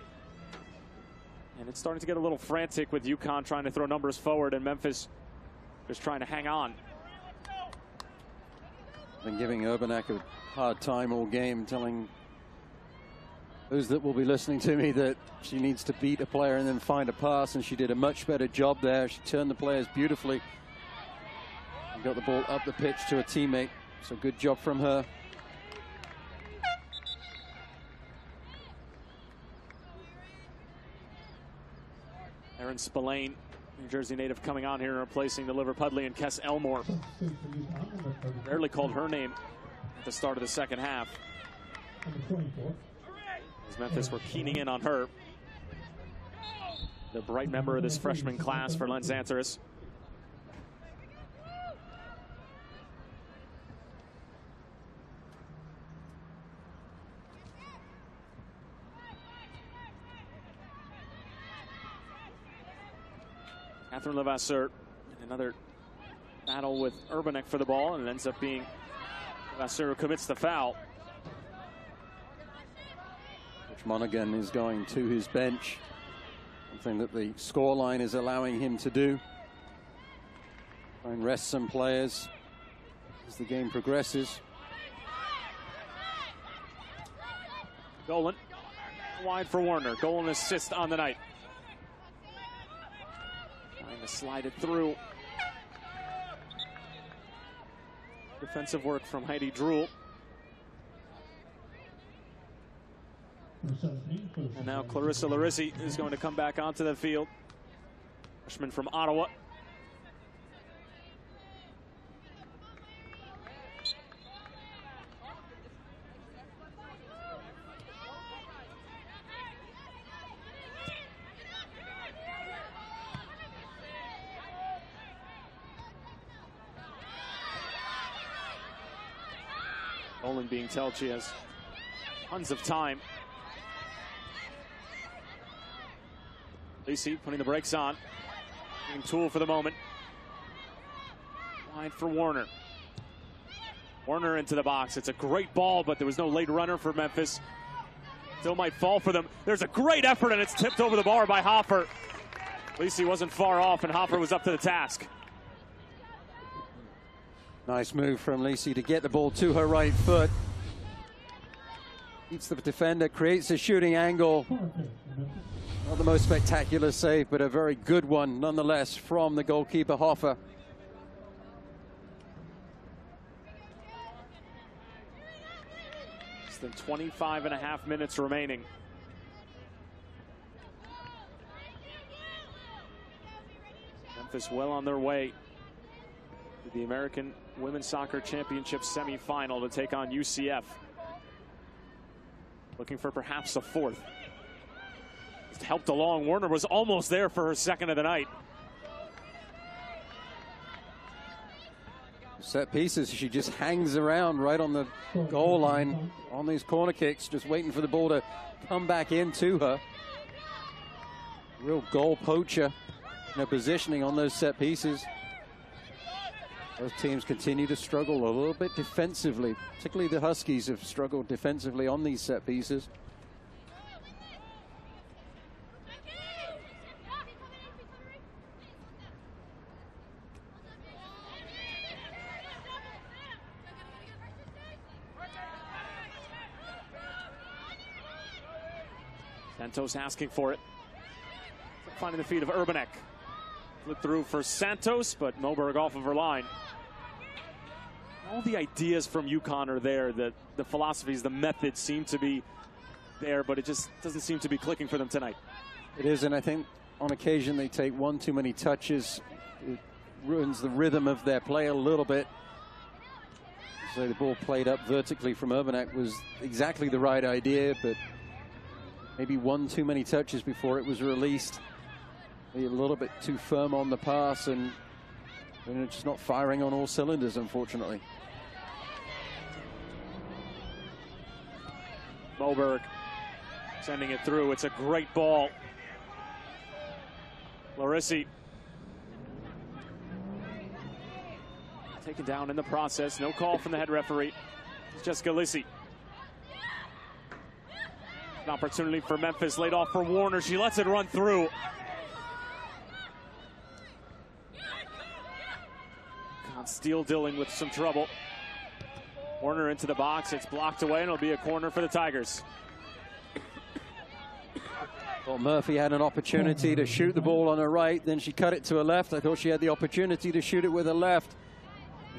And it's starting to get a little frantic with UConn trying to throw numbers forward, and Memphis just trying to hang on. Been giving Urbanek a hard time all game, telling those that will be listening to me that she needs to beat a player and then find a pass, and she did a much better job there. She turned the players beautifully and got the ball up the pitch to a teammate. So good job from her. Erin Spillane, New Jersey native, coming on here and replacing the Liverpudlian Kess Elmore. Barely called her name at the start of the second half, as Memphis were keening in on her. The bright member of this freshman class for Lens Antares. Catherine Levasseur, another battle with Urbanek for the ball, and it ends up being Levasseur who commits the foul. Rich Monaghan is going to his bench, something that the scoreline is allowing him to do. Try and rest some players as the game progresses. Golan Wide for Warner. Goal and assist on the night. Trying to slide it through. Defensive work from Heidi Drool. And now Clarissa Larissi is going to come back onto the field. Freshman from Ottawa. Olin being told she has tons of time. Lacey putting the brakes on. Getting Tool for the moment. Wide for Warner. Warner into the box. It's a great ball, but there was no late runner for Memphis. Still might fall for them. There's a great effort, and it's tipped over the bar by Hoffer. Lacey wasn't far off, and Hoffer was up to the task. Nice move from Lacey to get the ball to her right foot. Beats the defender, creates a shooting angle. Not the most spectacular save, but a very good one nonetheless from the goalkeeper Hoffer. Less than 25.5 minutes remaining. Memphis well on their way to the American Women's Soccer Championship semifinal to take on UCF. Looking for perhaps a fourth. Just helped along. Warner was almost there for her second of the night. Set pieces, she just hangs around right on the goal line on these corner kicks, just waiting for the ball to come back into her. Real goal poacher in her positioning on those set pieces. Both teams continue to struggle a little bit defensively. Particularly the Huskies have struggled defensively on these set pieces. Santos asking for it. Finding the feet of Urbanek. Flip through for Santos, but Moberg off of her line. All the ideas from UConn are there. The philosophies, the methods seem to be there, but it just doesn't seem to be clicking for them tonight. It is, and I think on occasion they take one too many touches. It ruins the rhythm of their play a little bit. So the ball played up vertically from Urbanek was exactly the right idea, but maybe one too many touches before it was released. Maybe a little bit too firm on the pass, and it's just not firing on all cylinders, unfortunately. Moberg sending it through. It's a great ball. Larissi taken down in the process. No call from the head referee. It's Jessica Lissy. An opportunity for Memphis, laid off for Warner. She lets it run through. Steele dealing with some trouble. Warner into the box. It's blocked away, and it'll be a corner for the Tigers. Well, Murphy had an opportunity to shoot the ball on her right. Then she cut it to her left. I thought she had the opportunity to shoot it with her left.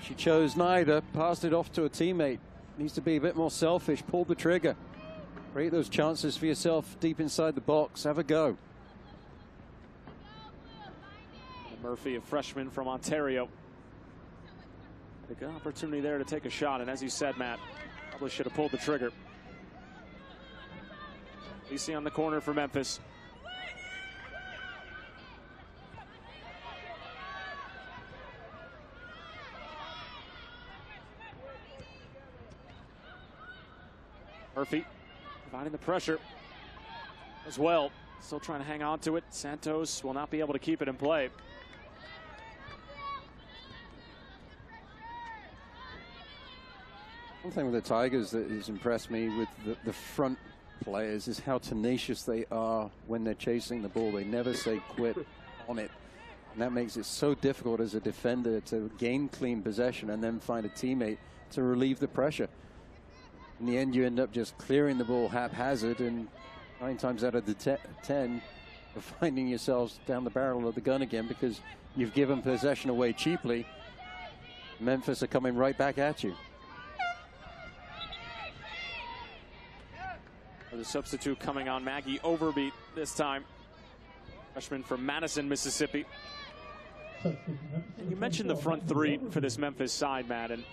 She chose neither. Passed it off to a teammate. Needs to be a bit more selfish. Pull the trigger. Create those chances for yourself deep inside the box. Have a go. Murphy, a freshman from Ontario. A good opportunity there to take a shot, and as you said, Matt, probably should have pulled the trigger. DC on the corner for Memphis. Murphy providing the pressure as well. Still trying to hang on to it. Santos will not be able to keep it in play. One thing with the Tigers that has impressed me with the front players is how tenacious they are when they're chasing the ball. They never say quit on it. And that makes it so difficult as a defender to gain clean possession and then find a teammate to relieve the pressure. In the end, you end up just clearing the ball haphazard, and 9 times out of the 10, you're finding yourselves down the barrel of the gun again because you've given possession away cheaply. Memphis are coming right back at you. The substitute coming on, Maggie Overbeat this time. Freshman from Madison, Mississippi. You mentioned the front three for this Memphis side, Matt, and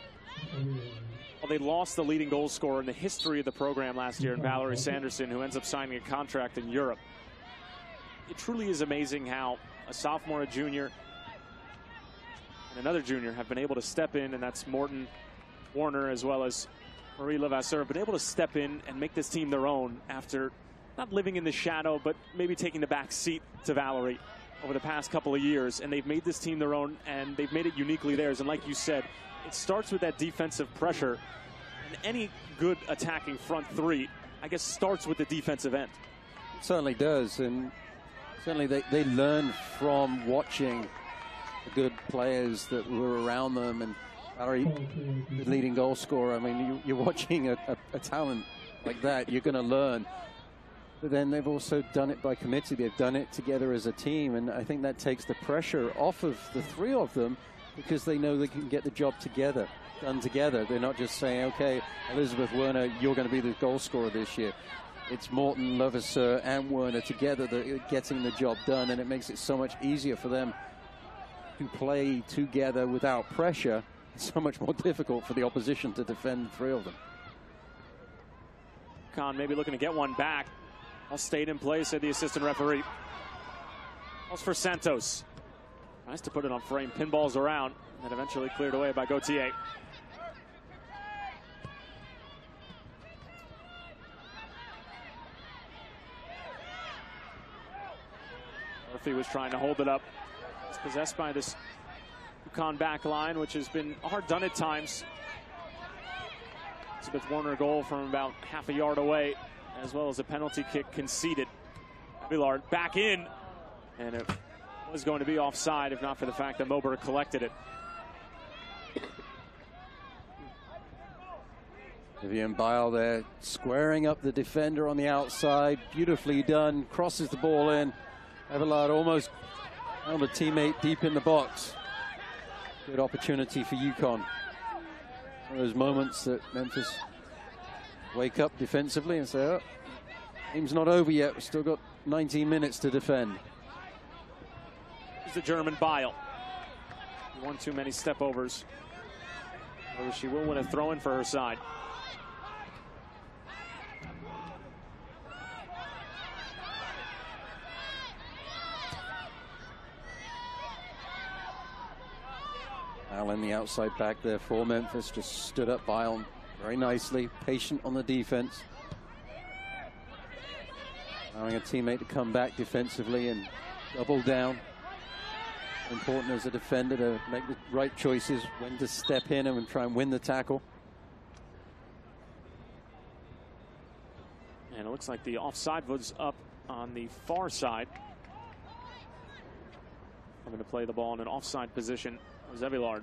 well, they lost the leading goal scorer in the history of the program last year in Valerie Sanderson, who ends up signing a contract in Europe. It truly is amazing how a sophomore, a junior, and another junior have been able to step in, and that's Morton Warner as well as Marie Levasseur, have been able to step in and make this team their own after not living in the shadow, but maybe taking the back seat to Valerie over the past couple of years. And they've made this team their own, and they've made it uniquely theirs. And like you said, it starts with that defensive pressure. And any good attacking front three, I guess, starts with the defensive end. It certainly does. And certainly they learn from watching the good players that were around them. And Valerie, the leading goal scorer, I mean, you're watching a talent like that, you're going to learn. But then they've also done it by committee. They've done it together as a team. And I think that takes the pressure off of the three of them because they know they can get the job together, done together. They're not just saying, okay, Elizabeth Werner, you're going to be the goal scorer this year. It's Morton, Levasseur, and Werner together that are getting the job done. And it makes it so much easier for them to play together without pressure. It's so much more difficult for the opposition to defend three of them. UConn maybe looking to get one back. All stayed in place, said the assistant referee. Balls for Santos. Nice to put it on frame. Pinballs around, and eventually cleared away by Gauthier. Murphy was trying to hold it up. It's possessed by this UConn back line, which has been hard done at times. Elizabeth Warner goal from about half a yard away, as well as a penalty kick conceded. Villard back in, and it was going to be offside if not for the fact that Moberg collected it. Vivian Bile there squaring up the defender on the outside. Beautifully done. Crosses the ball in. Villard almost found a teammate deep in the box. Good opportunity for UConn. One of those moments that Memphis wake up defensively and say, oh, game's not over yet. We've still got 19 minutes to defend. Here's the German Bile. One too many step overs. Or she will win a throw-in for her side. Allen, the outside back there for Memphis, just stood up Bile very nicely, patient on the defense. Allowing a teammate to come back defensively and double down. Important as a defender to make the right choices, when to step in and try and win the tackle. And it looks like the offside was up on the far side. I'm going to play the ball in an offside position. Villard.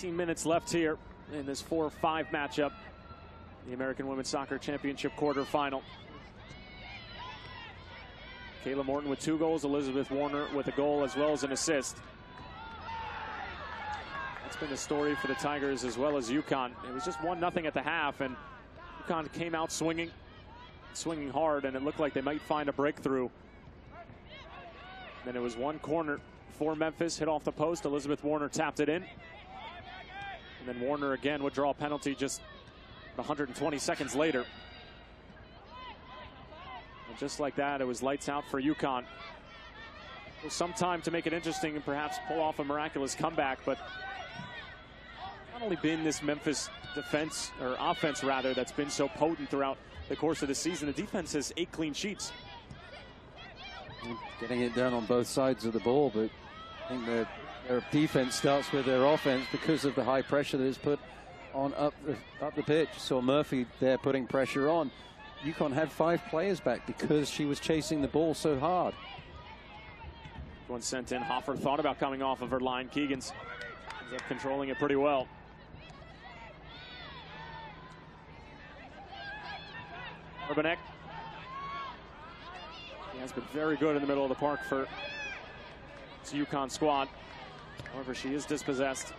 Minutes left here in this 4-5 matchup, the American Women's Soccer Championship quarterfinal. Kayla Morton with 2 goals, Elizabeth Warner with a goal as well as an assist. That's been the story for the Tigers as well as UConn. It was just 1-0 at the half, and UConn came out swinging hard, and it looked like they might find a breakthrough. Then it was one corner for Memphis, hit off the post. Elizabeth Warner tapped it in. And then Warner again would draw a penalty just 120 seconds later. And just like that, it was lights out for UConn. It was some time to make it interesting and perhaps pull off a miraculous comeback, but not only been this Memphis defense, or offense rather, that's been so potent throughout the course of the season. The defense has 8 clean sheets. Getting it done on both sides of the ball, but I think that their defense starts with their offense because of the high pressure that is put on up the pitch. Saw Murphy there putting pressure on. UConn had 5 players back because she was chasing the ball so hard. One sent in. Hoffer thought about coming off of her line. Keegan's ends up controlling it pretty well. Urbanek. He has been very good in the middle of the park for this UConn squad. However, she is dispossessed.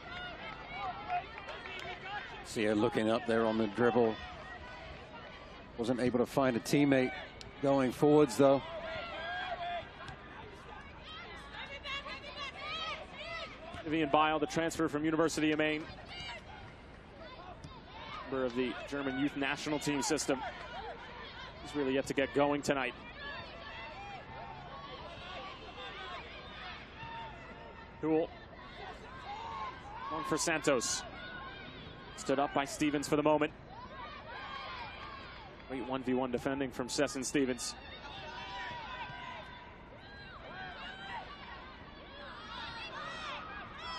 See her looking up there on the dribble. Wasn't able to find a teammate going forwards, though. Vivian Bile, the transfer from University of Maine. Member of the German youth national team system. He's really yet to get going tonight. Cool. One for Santos. Stood up by Stevens for the moment. Great 1v1 defending from Sesson Stevens.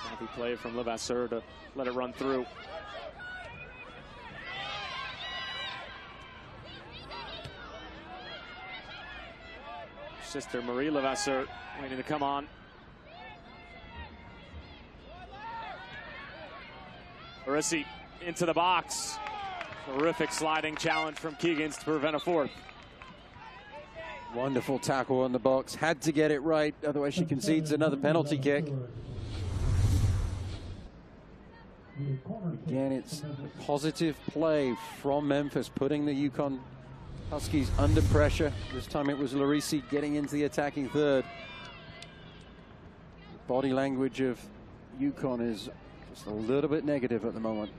Heavy play from Levasseur to let it run through. Sister Marie Levasseur waiting to come on. Larisi into the box. Terrific sliding challenge from Keegans to prevent a fourth. Wonderful tackle on the box. Had to get it right, otherwise she concedes another penalty kick. Again, it's a positive play from Memphis, putting the UConn Huskies under pressure. This time it was Larisi getting into the attacking third. The body language of UConn is just a little bit negative at the moment.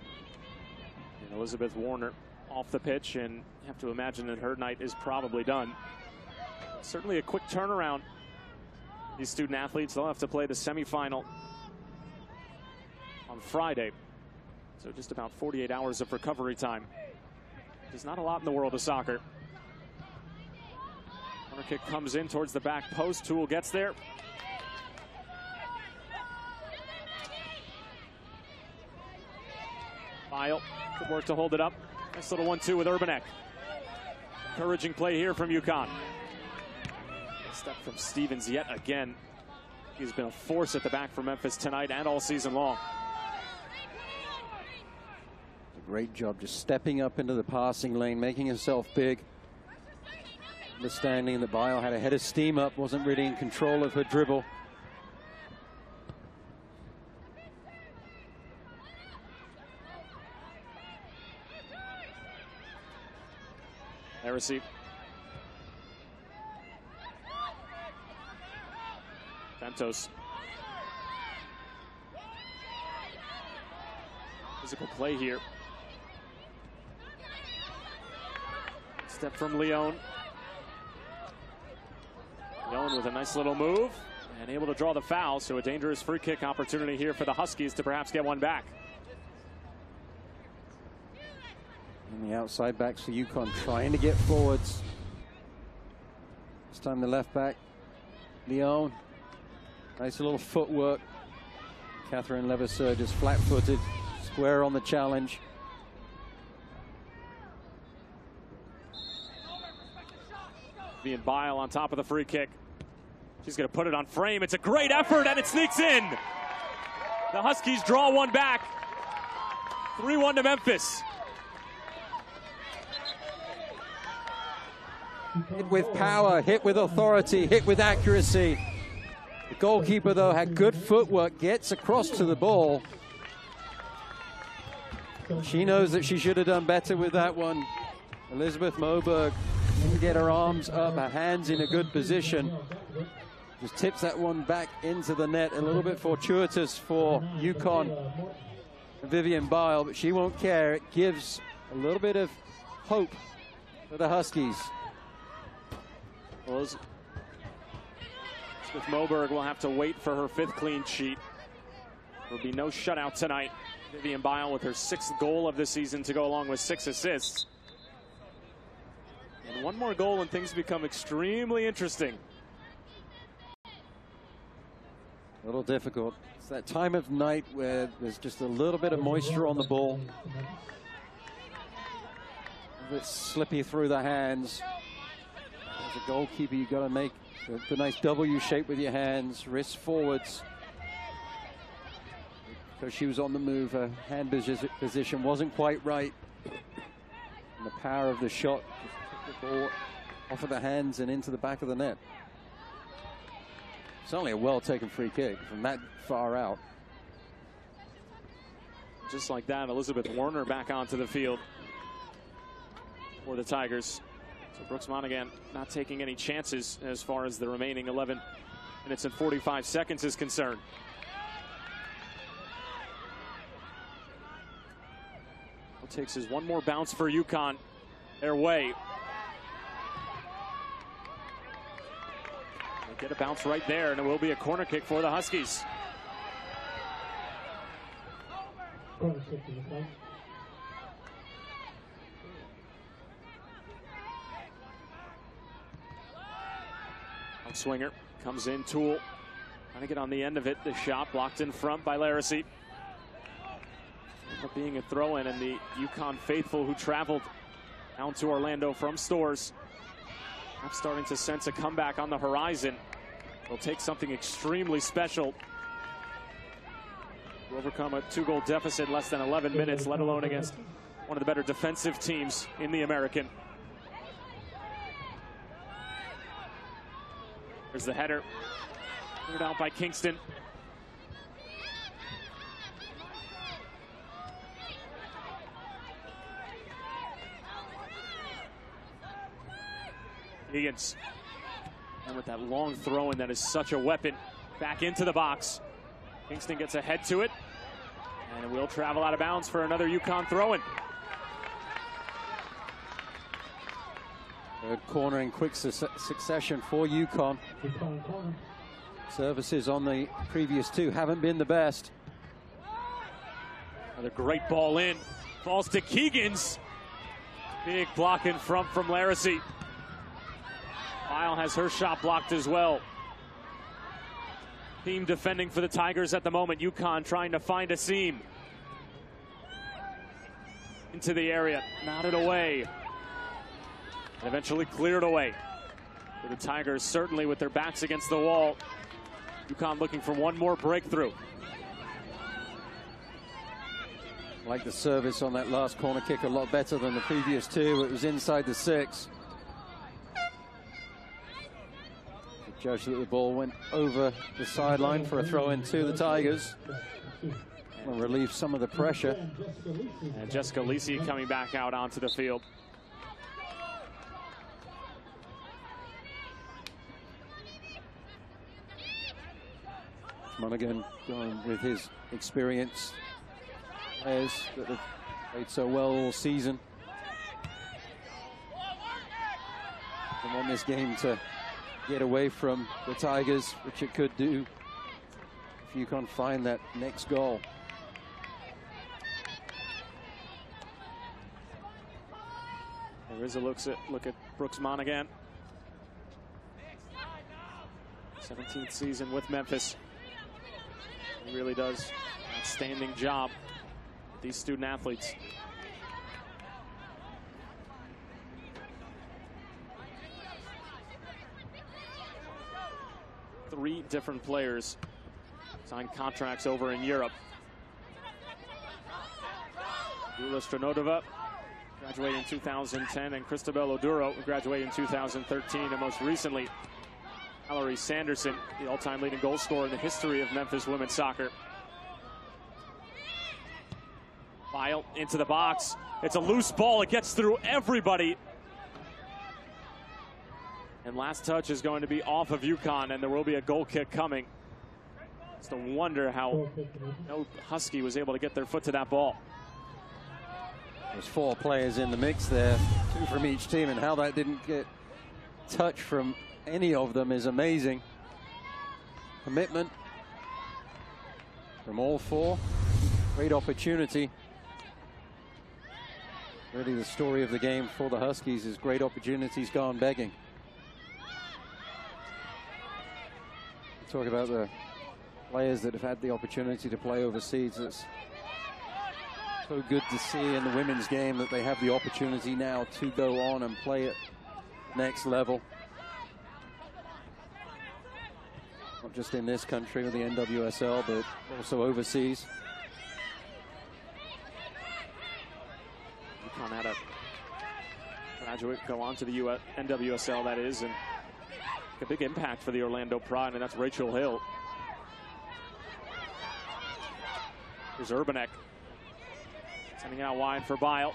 And Elizabeth Warner off the pitch, and you have to imagine that her night is probably done. Certainly a quick turnaround. These student athletes, they'll have to play the semifinal on Friday. So just about 48 hours of recovery time. There's not a lot in the world of soccer. Corner kick comes in towards the back post. Toole gets there. Bile, good work to hold it up. Nice little 1-2 with Urbanek. Encouraging play here from UConn. Step from Stevens yet again. He's been a force at the back for Memphis tonight and all season long. A great job just stepping up into the passing lane, making himself big. Understanding that Bile had a head of steam up, wasn't really in control of her dribble. Heresy. Santos. Physical play here. Step from Leon. Leon with a nice little move and able to draw the foul, so a dangerous free kick opportunity here for the Huskies to perhaps get one back. And the outside backs for UConn trying to get forwards. This time the left back, Leon. Nice little footwork. Catherine Levasseur just flat-footed, square on the challenge. Being Bile on top of the free kick. She's going to put it on frame. It's a great effort, and it sneaks in. The Huskies draw one back. 3-1 to Memphis. Hit with power, hit with authority, hit with accuracy. The goalkeeper, though, had good footwork, gets across to the ball. She knows that she should have done better with that one. Elizabeth Moberg didn't get her arms up, her hands in a good position. Just tips that one back into the net. A little bit fortuitous for UConn. Vivian Bile, but she won't care. It gives a little bit of hope for the Huskies. Well, Smith Moberg will have to wait for her 5th clean sheet. There will be no shutout tonight. Vivian Bile with her 6th goal of the season to go along with 6 assists. And one more goal and things become extremely interesting. A little difficult. It's that time of night where there's just a little bit of moisture on the ball. A bit slippy through the hands. As a goalkeeper, you've got to make the nice W shape with your hands, wrists forwards. Because she was on the move, her hand position wasn't quite right. And the power of the shot just took the ball off of the hands and into the back of the net. Certainly a well-taken free kick from that far out. Just like that, Elizabeth Warner back onto the field for the Tigers. So Brooks Monaghan not taking any chances as far as the remaining 11 minutes and 45 seconds is concerned. What takes is one more bounce for UConn their way. They get a bounce right there, and it will be a corner kick for the Huskies. Outswinger comes in, Toole trying to get on the end of it. The shot blocked in front by Laracy. Ended up being a throw-in, and the UConn faithful who traveled down to Orlando from Stores, I'm starting to sense a comeback on the horizon. They'll take something extremely special to overcome a 2-goal deficit in less than 11 minutes, let alone against one of the better defensive teams in the American. There's the header, cleared out by Kingston. Higgins, and with that long throw-in that is such a weapon, back into the box. Kingston gets ahead to it, and it will travel out of bounds for another UConn throw-in. Third corner in quick succession for UConn. Services on the previous two haven't been the best. Another great ball in. Falls to Keegans. Big block in front from Laracy. Lyle has her shot blocked as well. Team defending for the Tigers at the moment. UConn trying to find a seam. Into the area. Knotted away. And eventually cleared away. For the Tigers, certainly with their backs against the wall. UConn looking for one more breakthrough. Like the service on that last corner kick a lot better than the previous two. It was inside the 6. The judge that the ball went over the sideline for a throw-in to the Tigers. Will relieve some of the pressure. And Jessica Lisi coming back out onto the field. Monaghan going with his experience. Players that have played so well all season. They want this game to get away from the Tigers, which it could do if UConn find that next goal. There is a look at Brooks Monaghan. 17th season with Memphis. He really does an outstanding job with these student athletes. Three different players signed contracts over in Europe. Dula Stranodova graduated in 2010, and Cristabel Oduro graduated in 2013, and most recently Valerie Sanderson, the all-time leading goal scorer in the history of Memphis women's soccer. Bile into the box. It's a loose ball. It gets through everybody. And last touch is going to be off of UConn, and there will be a goal kick coming. It's a wonder how no Husky was able to get their foot to that ball. There's 4 players in the mix there, 2 from each team, and how that didn't get touch from any of them is amazing. Commitment from all 4. Great opportunity. Really the story of the game for the Huskies is great opportunities gone begging. Talk about the players that have had the opportunity to play overseas. It's so good to see in the women's game that they have the opportunity now to go on and play at next level. not just in this country with the NWSL, but also overseas. UConn had a graduate go on to the NWSL, that is, and a big impact for the Orlando Pride, and that's Rachel Hill. Here's Urbanek sending it out wide for Bile.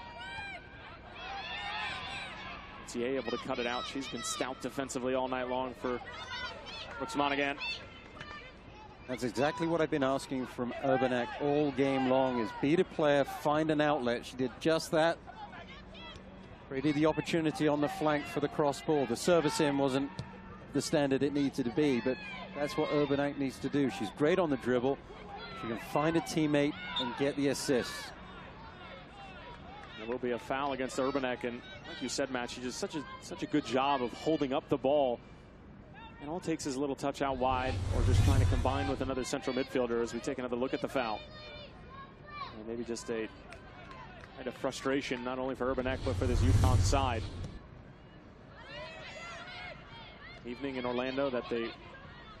TA able to cut it out. She's been stout defensively all night long for Brooks Monaghan. That's exactly what I've been asking from Urbanek all game long, is beat a player, find an outlet. She did just that. Created the opportunity on the flank for the cross ball. The service in wasn't the standard it needed to be, but that's what Urbanek needs to do. She's great on the dribble. She can find a teammate and get the assist. There will be a foul against Urbanek, and like you said, Matt, she does such a good job of holding up the ball. And all it takes is a little touch out wide, or just trying to combine with another central midfielder as we take another look at the foul. And maybe just a kind of frustration, not only for Urbanek, but for this UConn side. Evening in Orlando that they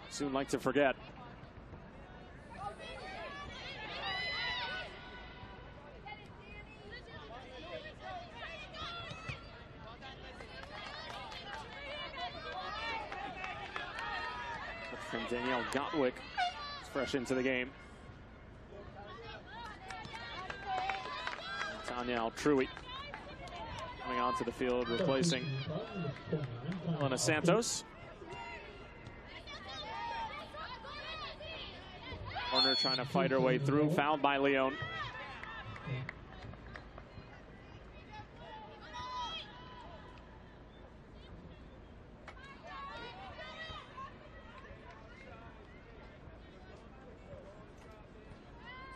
soon like to forget. From Danielle Gottwick, fresh into the game. Tanya Altrui coming onto the field, replacing Elena Santos. Warner trying to fight her way through, fouled by Leon.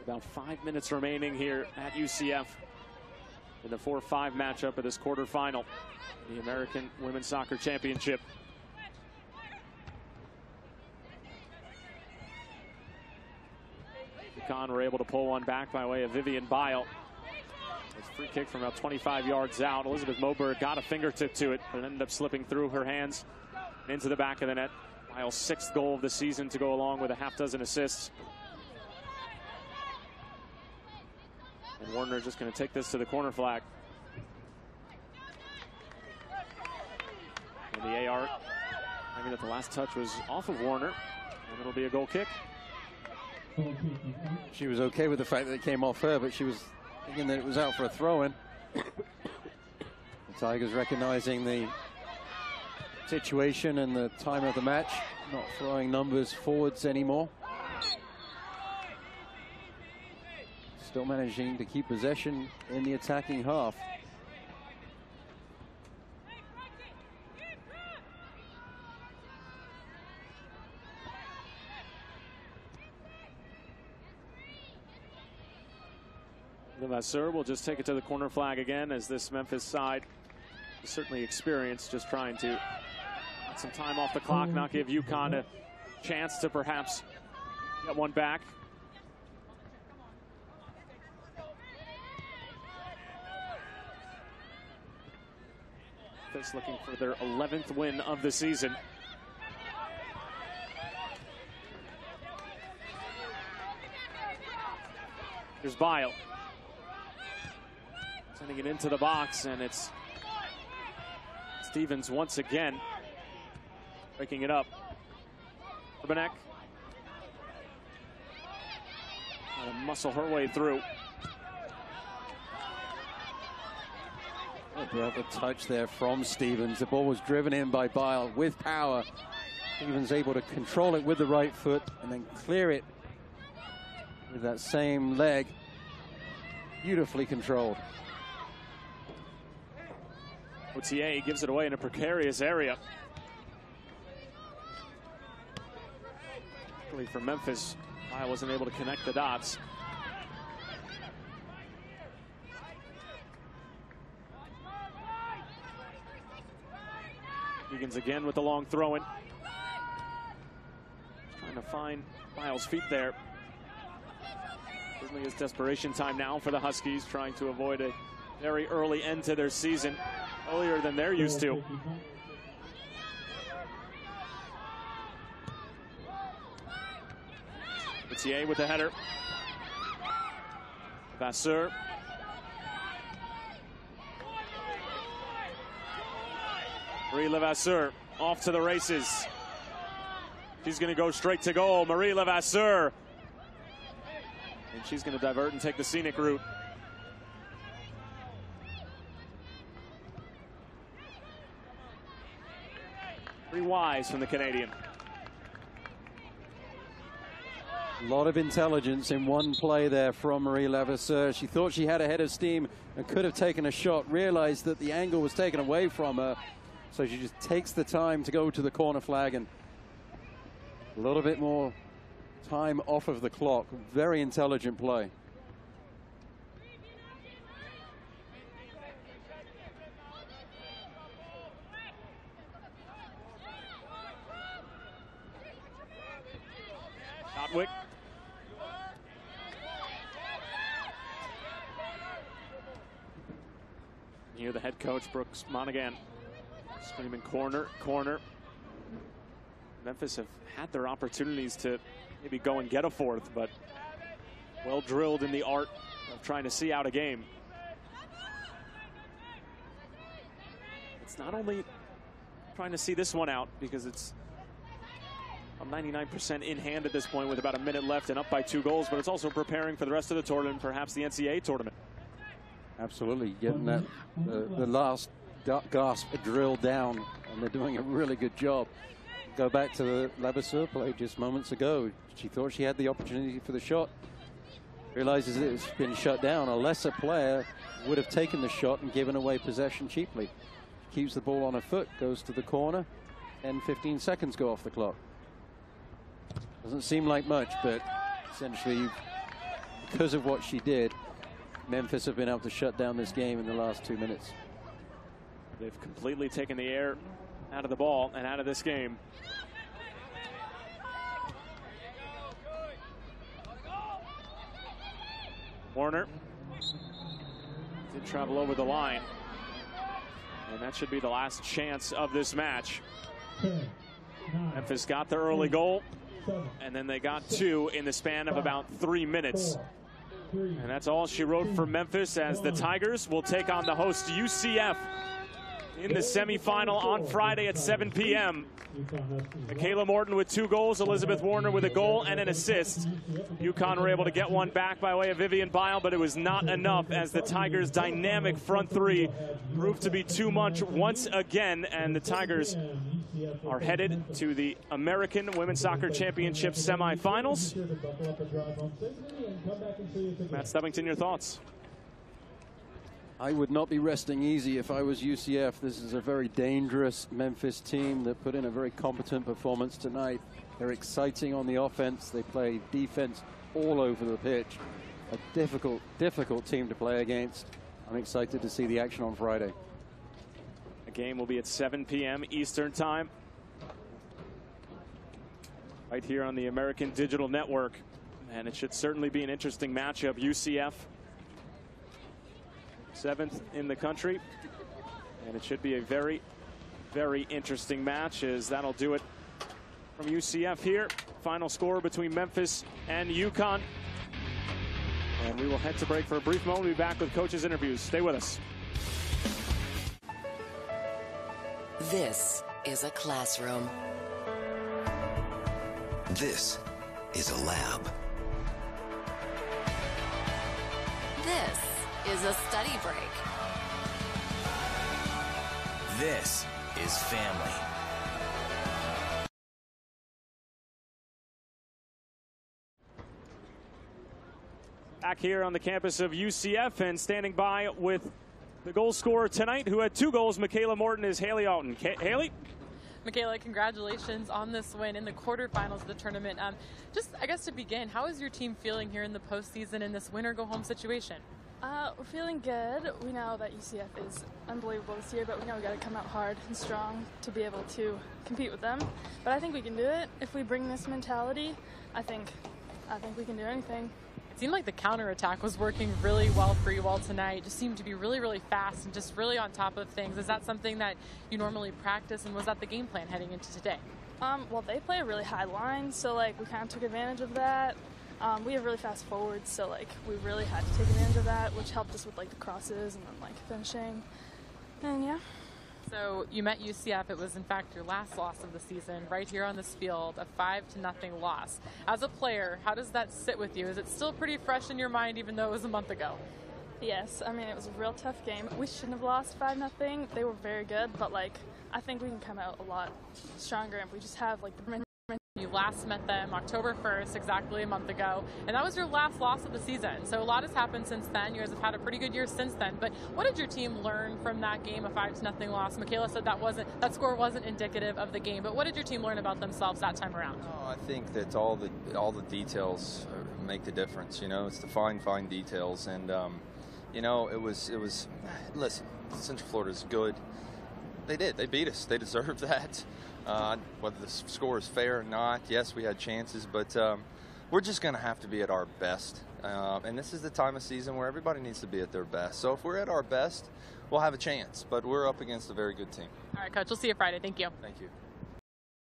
About 5 minutes remaining here at UCF in the 4-5 matchup of this quarterfinal, the American Women's Soccer Championship. UConn were able to pull one back by way of Vivian Bile. It's a free kick from about 25 yards out. Elizabeth Moberg got a fingertip to it, but it ended up slipping through her hands and into the back of the net. Bile's 6th goal of the season to go along with a half dozen assists. And Warner just going to take this to the corner flag. And the AR, I mean that the last touch was off of Warner, and it'll be a goal kick. She was okay with the fact that it came off her, but she was thinking that it was out for a throw-in. The Tigers recognizing the situation and the time of the match, not throwing numbers forwards anymore. Still managing to keep possession in the attacking half. Levasseur will just take it to the corner flag again, as this Memphis side is certainly experienced, just trying to get some time off the clock, not give UConn a chance to perhaps get one back. Memphis looking for their 11th win of the season. Here's Bile. Sending it into the box, and it's Stevens once again breaking it up. Urbanek trying to muscle her way through. The touch there from Stevens. The ball was driven in by Bile with power. Stevens able to control it with the right foot and then clear it with that same leg. Beautifully controlled. OTA gives it away in a precarious area. Luckily for Memphis, Bile wasn't able to connect the dots. Egan's again with the long throw-in. Trying to find Bile's feet there. Certainly is desperation time now for the Huskies, trying to avoid a very early end to their season, earlier than they're used to. Gauthier with the header. Vasseur. Marie Levasseur off to the races. She's going to go straight to goal. Marie Levasseur. And she's going to divert and take the scenic route. Pretty wise from the Canadian. A lot of intelligence in one play there from Marie Levasseur. She thought she had a head of steam and could have taken a shot, realized that the angle was taken away from her. So she just takes the time to go to the corner flag and a little bit more time off of the clock. Very intelligent play. Notwick. Here the head coach, Brooks Monaghan, screaming corner, corner. Memphis have had their opportunities to maybe go and get a fourth, but well drilled in the art of trying to see out a game. It's not only trying to see this one out because it's 99% in hand at this point with about a minute left and up by 2 goals, but it's also preparing for the rest of the tournament, perhaps the NCAA tournament. Absolutely, getting that the last gasp drilled down, and they're doing a really good job. Go back to the Levasseur play just moments ago. She thought she had the opportunity for the shot, realizes it's been shut down. A lesser player would have taken the shot and given away possession cheaply. Keeps the ball on her foot, goes to the corner, and 15 seconds go off the clock. Doesn't seem like much, but essentially, because of what she did, Memphis have been able to shut down this game in the last 2 minutes. They've completely taken the air out of the ball and out of this game. Warner did travel over the line, and that should be the last chance of this match. Memphis got the early goal, and then they got 2 in the span of about 3 minutes. And that's all she wrote for Memphis, as the Tigers will take on the host UCF in the semifinal on Friday at 7 p.m. Michaela Morton with 2 goals, Elizabeth Warner with a goal and an assist. UConn were able to get one back by way of Vivian Bile, but it was not enough, as the Tigers' dynamic front 3 proved to be too much once again, and the Tigers are headed to the American Women's Soccer Championship semifinals. Matt Stubbington, your thoughts? I would not be resting easy if I was UCF. This is a very dangerous Memphis team that put in a very competent performance tonight. They're exciting on the offense. They play defense all over the pitch. A difficult team to play against. I'm excited to see the action on Friday. The game will be at 7 p.m. Eastern Time, right here on the American Digital Network. And it should certainly be an interesting matchup. UCF, 7th in the country, and it should be a very, very interesting match, as that'll do it from UCF here. Final score between Memphis and UConn. And we will head to break for a brief moment. We'll be back with coaches' interviews. Stay with us. This is a classroom. This is a lab. This is a study break. This is family. Back here on the campus of UCF, and standing by with the goal scorer tonight, who had 2 goals, Michaela Morton, is Haley Alton. Haley? Michaela, congratulations on this win in the quarterfinals of the tournament. Just, I guess, to begin, how is your team feeling here in the postseason in this win-or-go-home situation? We're feeling good. We know that UCF is unbelievable this year, but we know we got to come out hard and strong to be able to compete with them. But I think we can do it. If we bring this mentality, I think we can do anything. It seemed like the counterattack was working really well for you all tonight. It just seemed to be really, really fast and just really on top of things. Is that something that you normally practice, and was that the game plan heading into today? Well, they play a really high line, so we kind of took advantage of that. we have really fast forwards, so like we really had to take advantage of that, which helped us with like the crosses and then like finishing. And yeah. So you met UCF. It was in fact your last loss of the season, right here on this field, a 5-0 loss. As a player, how does that sit with you? Is it still pretty fresh in your mind, even though it was a month ago? Yes, I mean, it was a real tough game. We shouldn't have lost 5-0. They were very good, but like I think we can come out a lot stronger if we just have like the. You last met them October 1st, exactly a month ago, and that was your last loss of the season. So a lot has happened since then. You guys have had a pretty good year since then. But what did your team learn from that game, a 5-0 loss? Michaela said that score wasn't indicative of the game. But what did your team learn about themselves that time around? Oh, I think that all the details make the difference. You know, it's the fine details, and you know, it was. Listen, Central Florida's good. They beat us. They deserve that. Whether the score is fair or not, yes, we had chances, but we're just going to have to be at our best. And this is the time of season where everybody needs to be at their best. So if we're at our best, we'll have a chance. But we're up against a very good team. All right, Coach, we'll see you Friday. Thank you. Thank you.